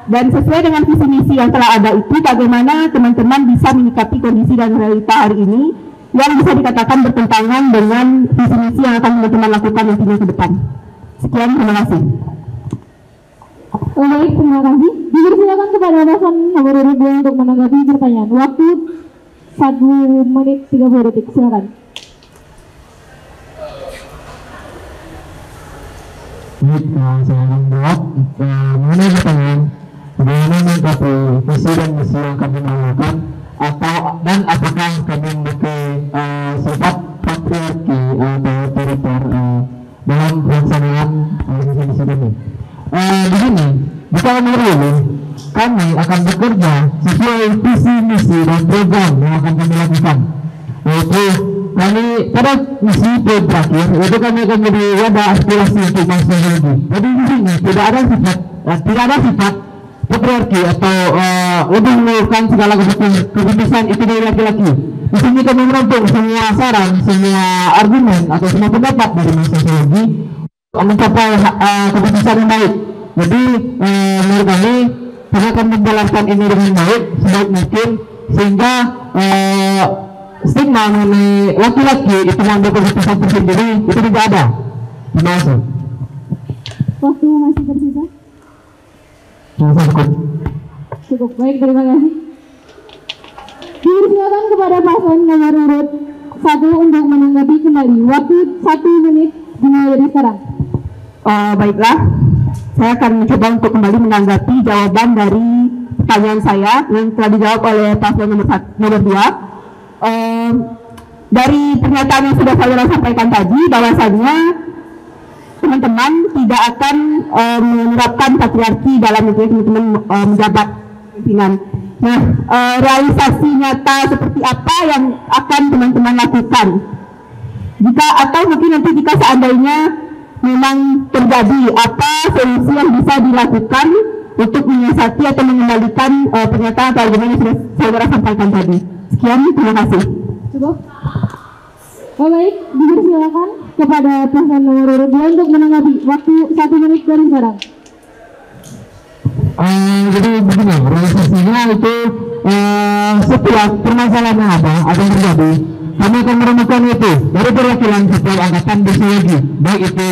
Dan sesuai dengan visi misi yang telah ada itu, bagaimana teman-teman bisa menyikapi kondisi dan realita hari ini yang bisa dikatakan bertentangan dengan visi misi yang akan teman-teman lakukan nantinya ke depan. Sekian, terima kasih. Baik, terima kasih. Dipersilakan kepada paslon nomor urut 2 untuk menanggapi pertanyaan. Waktu 1 menit 30 detik, silakan. saya akan menjawab mengenai pertanyaan bagaimana mengikapi visi dan misi yang kami lakukan dan apakah kami memiliki sifat patriarki atau otoriter dalam pelaksanaan misi kami. Di sini jika kami akan bekerja sesuai visi misi dan program yang akan kami lakukan, yaitu kami pada misi terakhir itu kami akan menjadi wadah aspirasi untuk bangsa lagi. Jadi di sini tidak ada sifat patriarki atau lebih melakukan segala keputusan itu dari laki-laki. Di sini kami menampung semua saran, semua argumen atau semua pendapat dari mahasiswa lagi mencapai keputusan yang baik. Jadi menurut kami akan menjalankan ini dengan baik sebaik mungkin sehingga stigma mengenai laki-laki itu mengambil keputusan tersendiri itu tidak ada. Terima kasih. Waktu masih tersisa? Cukup baik, terima kasih. Dipersilakan kepada paslon nomor urut 1 untuk menanggapi kembali. Waktu 1 menit dimulai dari sekarang. Baiklah, saya akan mencoba untuk kembali menanggapi jawaban dari pertanyaan saya yang telah dijawab oleh paslon nomor 2. Dari pernyataan yang sudah saya sampaikan tadi, bahwasannya teman-teman tidak akan menerapkan patriarki dalam teman-teman menjabat pimpinan. Nah, realisasi nyata seperti apa yang akan teman-teman lakukan? Jika atau mungkin nanti jika seandainya memang terjadi, apa solusi yang bisa dilakukan untuk menyiasati atau mengembalikan pernyataan atau argumen yang sudah saudara sampaikan tadi? Sekian, terima kasih. Cukup. Baik, dipersilakan kepada paslon nomor urut 2 untuk menanggapi. Waktu 1 menit dari sekarang. Jadi begini, realisasinya itu setiap permasalahan yang ada atau terjadi, kami akan menemukan itu dari perwakilan setiap angkatan psikologi, baik itu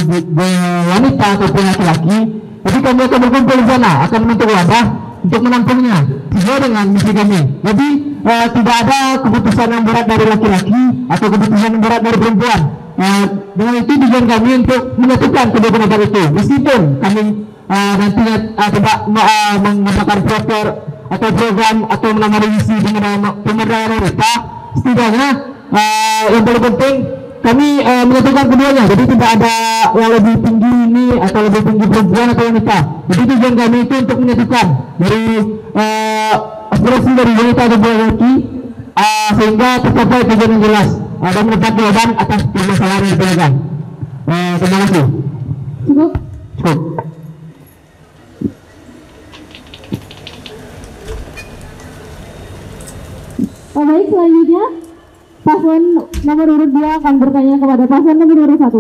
wanita ataupun laki-laki. Jadi kami akan berkumpul di sana, akan membentuk wadah untuk menampungnya sesuai dengan misi kami. Jadi tidak ada keputusan yang berat dari laki-laki atau keputusan yang berat dari perempuan. Dengan itu tujuan kami untuk menyatukan kedua pendapat itu, meskipun kami nantinya tidak menggunakan proker atau program atau menambah revisi dengan pemberdayaan wanita, setidaknya yang paling penting kami menyatukan keduanya. Jadi tidak ada yang lebih tinggi ini atau lebih tinggi perempuan atau wanita. Jadi tujuan kami itu untuk menyatukan dari aspirasi dari wanita dan laki sehingga tercapai tujuan yang jelas dan mendapat jawaban atas permasalahan yang ditanyakan. Terima kasih. Cukup. Baik, selanjutnya paslon nomor urut 2 akan bertanya kepada paslon nomor urut 1.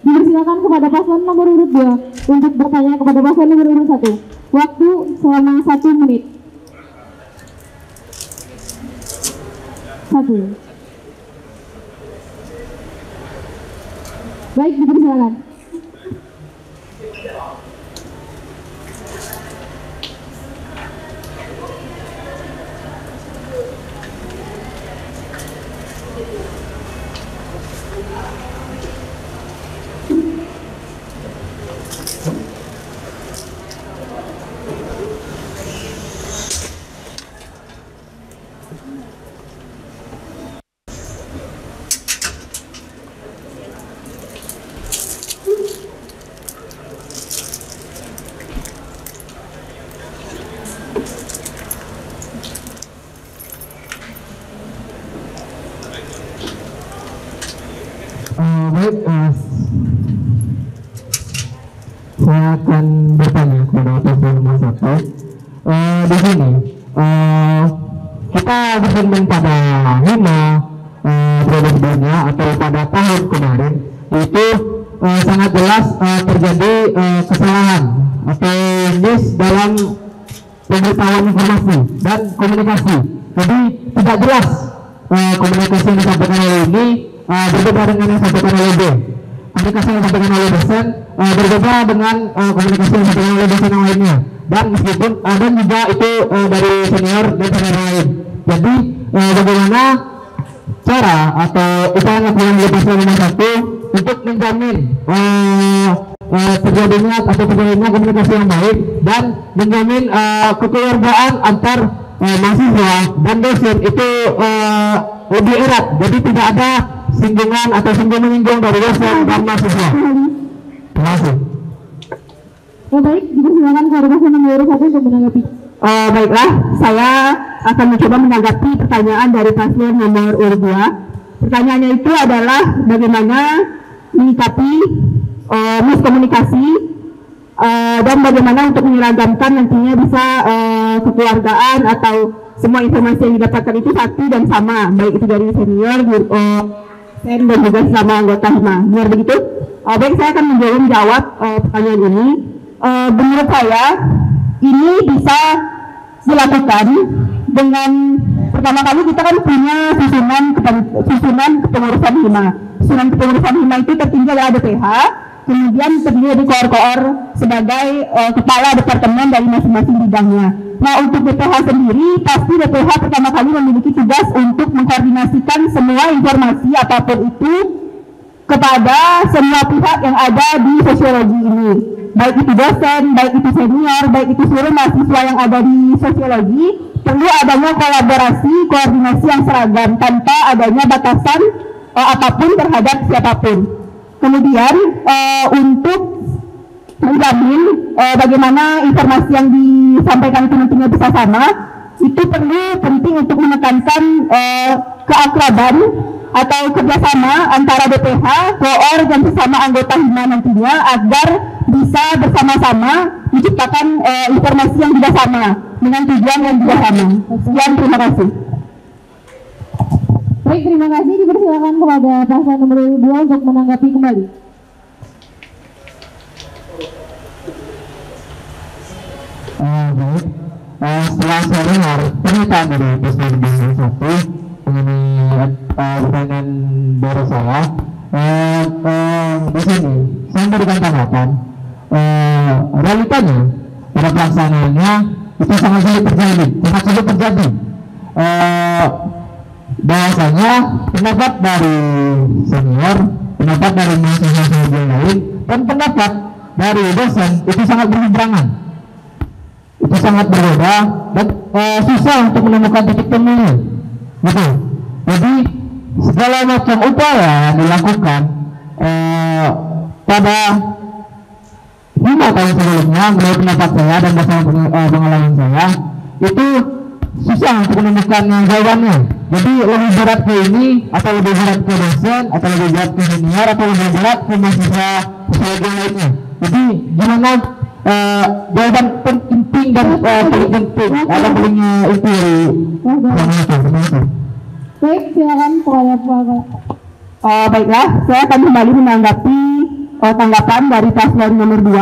Dipersilakan kepada paslon nomor urut 2 untuk bertanya kepada paslon nomor urut 1. Waktu selama 1 menit. 1. Baik, dipersilakan. Baik, saya akan bertanya kepada paslon nomor 1. Di sini kita berkembang pada 5 periode sebelumnya atau pada tahun kemarin itu sangat jelas terjadi kesalahan atau miss dalam pemberitahuan informasi dan komunikasi. Jadi tidak jelas komunikasi yang disampaikan oleh ini berbeda dengan yang disampaikan oleh B. Komunikasi yang disampaikan oleh dosen berbeda dengan komunikasi yang disampaikan oleh dosen yang lainnya. Dan meskipun dan juga itu dari senior dan senior lain. Jadi bagaimana cara atau upaya yang dilakukan oleh paslon nomor 1 untuk menjamin terjadinya komunikasi yang baik dan menjamin kekeluargaan antar mahasiswa dan dosen itu lebih erat, jadi tidak ada singgungan atau singgung-menyinggung dari dosen dan mahasiswa. Terima kasih. Baik, dipersilakan kepada paslon nomor 1 untuk menanggapi. Baiklah, saya akan mencoba menanggapi pertanyaan dari paslon nomor urut 2. Pertanyaannya itu adalah bagaimana menyikapi miskomunikasi dan bagaimana untuk menyeragamkan nantinya bisa kekeluargaan atau semua informasi yang didapatkan itu satu dan sama, baik itu dari senior, dosen dan juga sama anggota HIMA. Benar begitu? Baik, saya akan menjawab pertanyaan ini. Menurut saya ini bisa dilakukan dengan pertama kali kita kan punya susunan kepengurusan HIMA. Susunan kepengurusan HIMA itu tertinggi adalah DPH, kemudian terdiri dari koor-koor sebagai kepala departemen dari masing-masing bidangnya. Nah, untuk DPH sendiri, pasti DPH pertama kali memiliki tugas untuk mengkoordinasikan semua informasi apapun itu kepada semua pihak yang ada di sosiologi ini. Baik itu dosen, baik itu senior, baik itu seluruh mahasiswa yang ada di sosiologi, perlu adanya kolaborasi, koordinasi yang seragam tanpa adanya batasan apapun terhadap siapapun. Kemudian untuk menjamin bagaimana informasi yang disampaikan itu nantinya bisa sama, itu penting untuk menekankan keakraban atau kerjasama antara DPH, koor dan sesama anggota HIMA nantinya agar bisa bersama-sama menciptakan informasi yang juga sama dengan tujuan yang juga sama. Sekian, terima kasih. Baik, terima kasih. Dipersilakan kepada paslon nomor 2 untuk menanggapi kembali. Baik, setelah saya dengar pernyataan dari paslon nomor 1 mengenai pertanyaan dari saya, di sini saya memberikan tanggapan. Realitanya pada pelaksanaannya itu sangat sulit terjadi. Bahwasanya pendapat dari senior, pendapat dari mahasiswa yang lain, dan pendapat dari dosen itu sangat berseberangan. Itu sangat berbeda dan susah untuk menemukan titik temu. Gitu. Jadi segala macam upaya yang dilakukan pada 5 tahun sebelumnya, menurut pendapat saya dan berdasarkan pengalaman saya, itu susah untuk menemukan jawabannya. Jadi lebih berat ke ini, atau lebih berat ke dosen, atau lebih berat ke senior, atau lebih berat ke mahasiswa sosiologi lainnya. Jadi gimana jawaban penting dan paling penting ada palingnya itu baik, silakan kepada baiklah, saya akan kembali menanggapi tanggapan dari paslon nomor 2.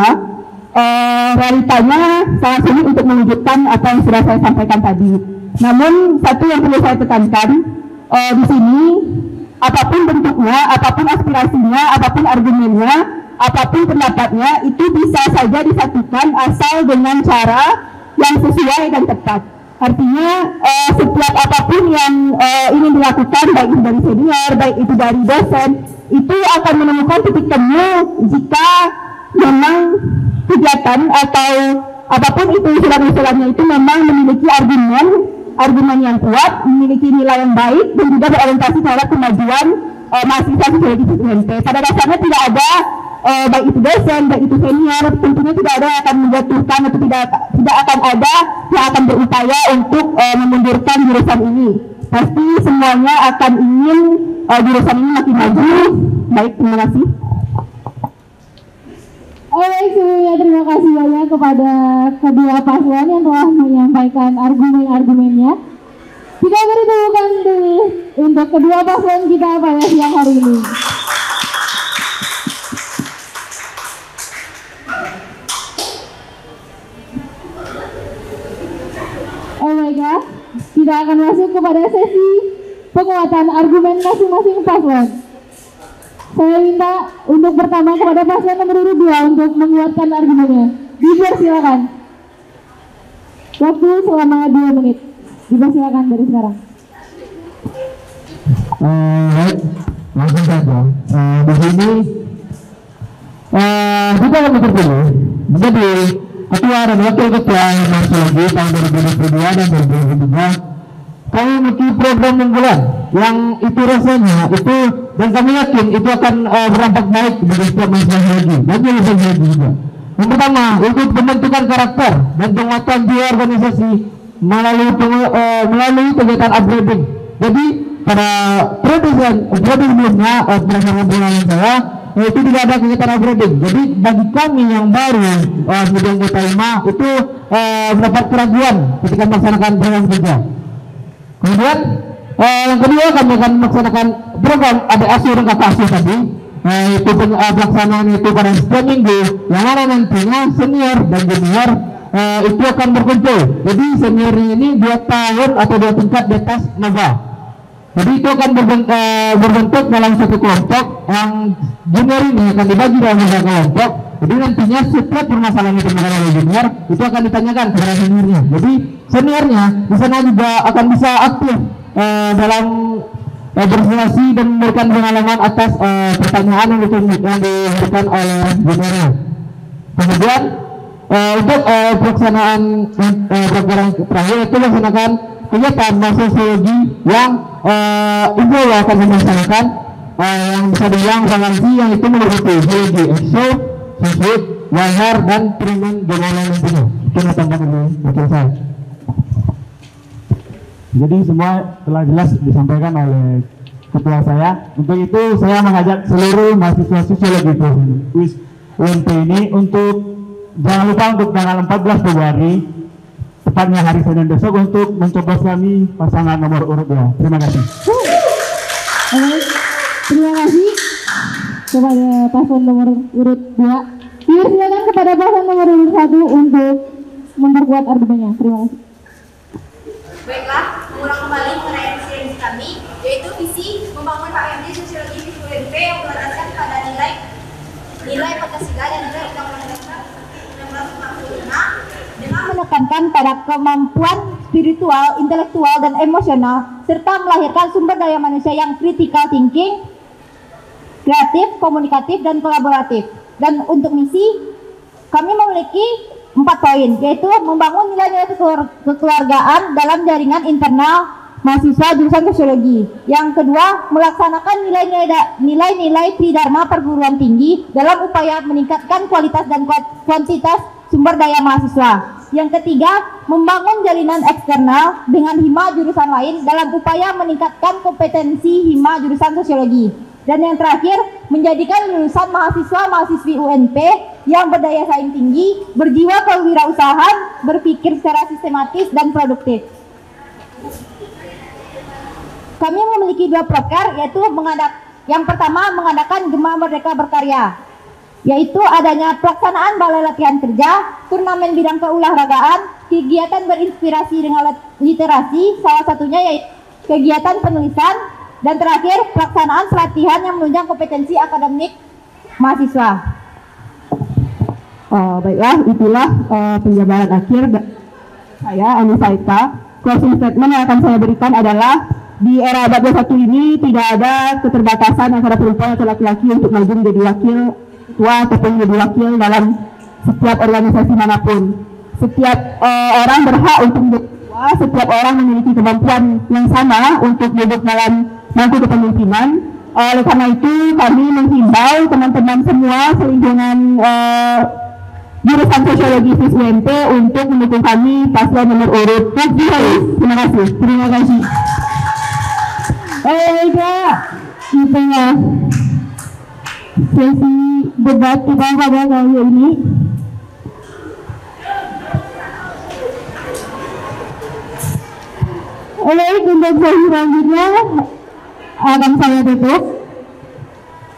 Realitanya sangat sulit untuk mewujudkan apa yang sudah saya sampaikan tadi. Namun satu yang perlu saya tekankan di sini, apapun bentuknya, apapun aspirasinya, apapun argumennya, apapun pendapatnya, itu bisa saja disatukan asal dengan cara yang sesuai dan tepat. Artinya setiap apapun yang ingin dilakukan, baik itu dari senior, baik itu dari dosen, itu akan menemukan titik temu jika memang kegiatan atau apapun itu usulan-usulannya itu memang memiliki argumen yang kuat, memiliki nilai yang baik, dan juga berorientasi terhadap kemajuan mahasiswa sosiologi UNT. Pada dasarnya tidak ada baik itu dosen, baik itu senior, tentunya tidak ada yang akan menjatuhkan atau tidak akan ada yang akan berupaya untuk memundurkan jurusan ini. Pasti semuanya akan ingin jurusan ini makin maju. Baik, terima kasih. Baik, sebelumnya terima kasih banyak kepada kedua paslon yang telah menyampaikan argumen-argumennya. Kita beri tepukan dulu untuk kedua paslon kita pada siang hari ini. Baiklah, kita akan masuk kepada sesi penguatan argumen masing-masing paslon. Saya minta untuk pertama kepada paslon nomor 2 untuk menguatkan argumennya. Dipersilakan. Waktu selama 2 menit. Dipersilakan dari sekarang. Baik, langsung saja. Di sini Juga kami terpilih menjadi ketua dan wakil ketua Himasiologi tahun 2022 dan 2023. Kami memiliki program unggulan yang itu rasanya itu, dan kami yakin itu akan berdampak baik bagi setiap mahasiswa lagi dan mahasiswa juga. Yang pertama, untuk pembentukan karakter dan penguatan jiwa organisasi melalui kegiatan upgrading. Jadi pada periode sebelumnya berdasarkan pengalaman saya itu tidak ada kegiatan upgrading. Jadi bagi kami yang baru menjadi anggota IMA itu mendapat keraguan ketika melaksanakan program kerja. Kemudian yang kedua, kami akan melaksanakan program ada asuh dan kakak asuh tadi. Itu pelaksanaan itu pada setiap minggu, yang mana nantinya senior dan junior itu akan berkumpul. Jadi senior ini 2 tahun atau 2 tingkat di atas maba. Jadi itu akan berbentuk dalam satu kelompok, yang junior ini akan dibagi dalam beberapa kelompok. Jadi nantinya setiap permasalahan yang ditanyakan oleh junior itu akan ditanyakan kepada seniornya. Jadi seniornya di sana juga akan bisa aktif dalam berdiskusi dan memberikan pengalaman atas pertanyaan yang diberikan oleh juniornya. Kemudian untuk pelaksanaan program terakhir itu melaksanakan kegiatan mahasisologi yang itu akan dilaksanakan yang bisa dibilang vakansi yang itu meliputi geologi, exo, sosik, wahar dan perimen gimana nantinya. Itu tambahkan di saya. Jadi semua telah jelas disampaikan oleh ketua saya. Untuk itu saya mengajak seluruh mahasiswa sosiologi UNP ini untuk jangan lupa untuk tanggal 14 Februari, tepatnya hari Senin besok, untuk mencoblos kami pasangan nomor urut 2. Terima kasih. Terima kasih kepada paslon nomor urut 2. Silakan kepada paslon nomor urut 1 untuk memperkuat argumennya. Terima kasih. Baiklah, mengulang kembali mengenai visi kami, yaitu visi membangun HMD Sosiologi di UNP yang berlandaskan pada nilai Pancasila dan nilai Undang-Undang Dasar 1945 dengan menekankan pada kemampuan spiritual, intelektual, dan emosional, serta melahirkan sumber daya manusia yang critical thinking, kreatif, komunikatif, dan kolaboratif. Dan untuk misi, kami memiliki 4 poin, yaitu membangun nilai-nilai kekeluargaan dalam jaringan internal mahasiswa jurusan sosiologi. Yang kedua, melaksanakan nilai-nilai tridharma perguruan tinggi dalam upaya meningkatkan kualitas dan kuantitas sumber daya mahasiswa. Yang ketiga, membangun jalinan eksternal dengan hima jurusan lain dalam upaya meningkatkan kompetensi hima jurusan sosiologi. Dan yang terakhir, menjadikan lulusan mahasiswa-mahasiswi UNP yang berdaya saing tinggi, berjiwa kewirausahaan, berpikir secara sistematis dan produktif. Kami memiliki 2 proker, yaitu yang pertama mengadakan Gema Merdeka Berkarya, yaitu adanya pelaksanaan balai latihan kerja, turnamen bidang keolahragaan, kegiatan berinspirasi dengan literasi, salah satunya yaitu kegiatan penulisan, dan terakhir pelaksanaan pelatihan yang menunjang kompetensi akademik mahasiswa. Baiklah, itulah penjabaran akhir saya, Anissa Eka. Closing statement yang akan saya berikan adalah di era abad 21 ini tidak ada keterbatasan antara perempuan atau laki-laki untuk maju menjadi wakil ketua ataupun menjadi wakil dalam setiap organisasi manapun. Setiap orang berhak untuk menjadi ketua, setiap orang memiliki kemampuan yang sama untuk duduk dalam bangku kepemimpinan. Oleh karena itu kami menghimbau teman-teman semua selingkungan jurusan sosiologi UNP untuk mendukung kami paslon nomor urut 7. Terima kasih. Terima kasih. Baiklah, itulah sesi debat kita pada kali ini. Baik, untuk sesi selanjutnya akan saya tutup.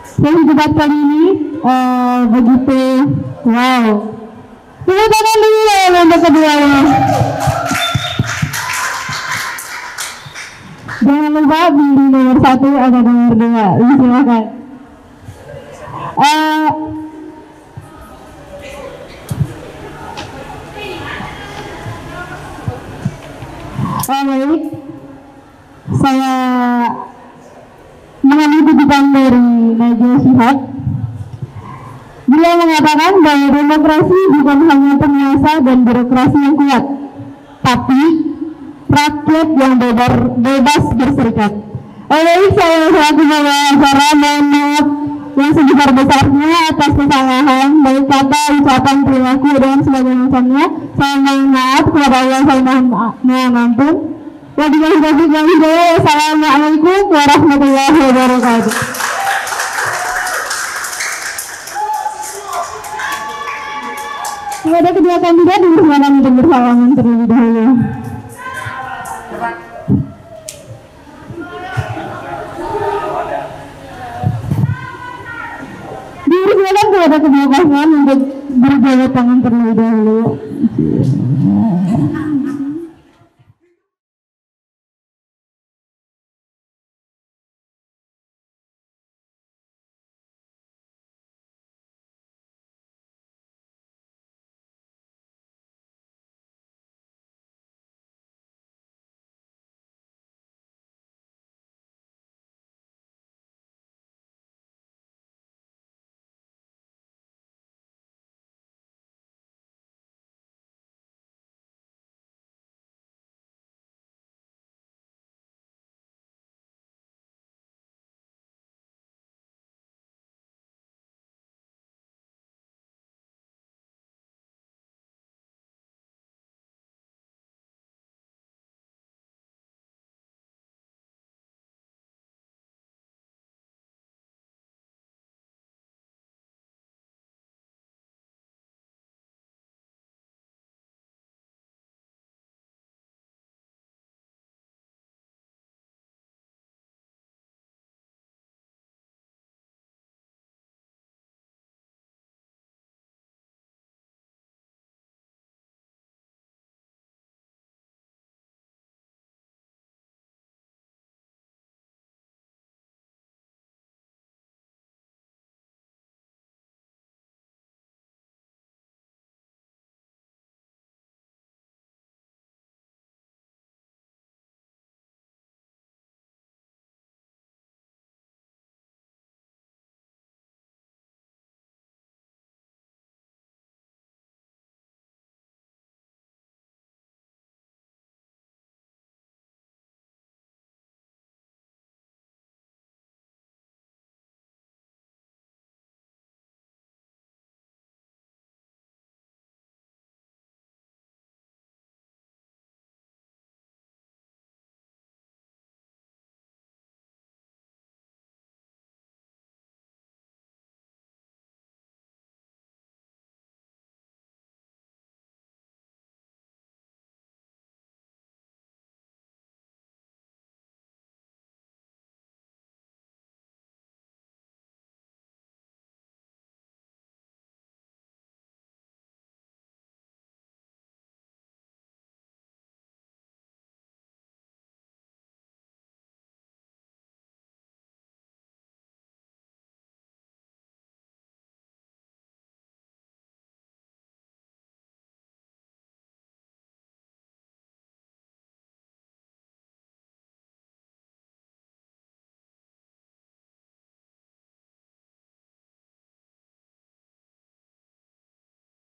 Sesi debat kali ini begitu wow. Tepuk tangan dulu untuk keduanya. Jangan lupa di nomor 1 ada nomor 2. Silakan. Baik, saya mengambil titipan dari Najwa Shihab. Beliau mengatakan bahwa demokrasi bukan hanya penguasa dan birokrasi yang kuat, tapi rakyat yang bebas berserikat. Oleh saya selaku pengacara mohon maaf yang sebesar-besarnya atas kesalahan, baik kata, ucapan, perilaku, dan sebagainya macamnya. Saya mohon maaf kepada Allah, saya mohon ampun. Wabillahi taufiq wal hidayah. Wassalamualaikum warahmatullahi wabarakatuh. Kepada kedua kandidat dipersilakan untuk bersalaman terlebih dahulu. Dipersilakan kepada kedua pasangan untuk berjabat tangan terlebih dahulu.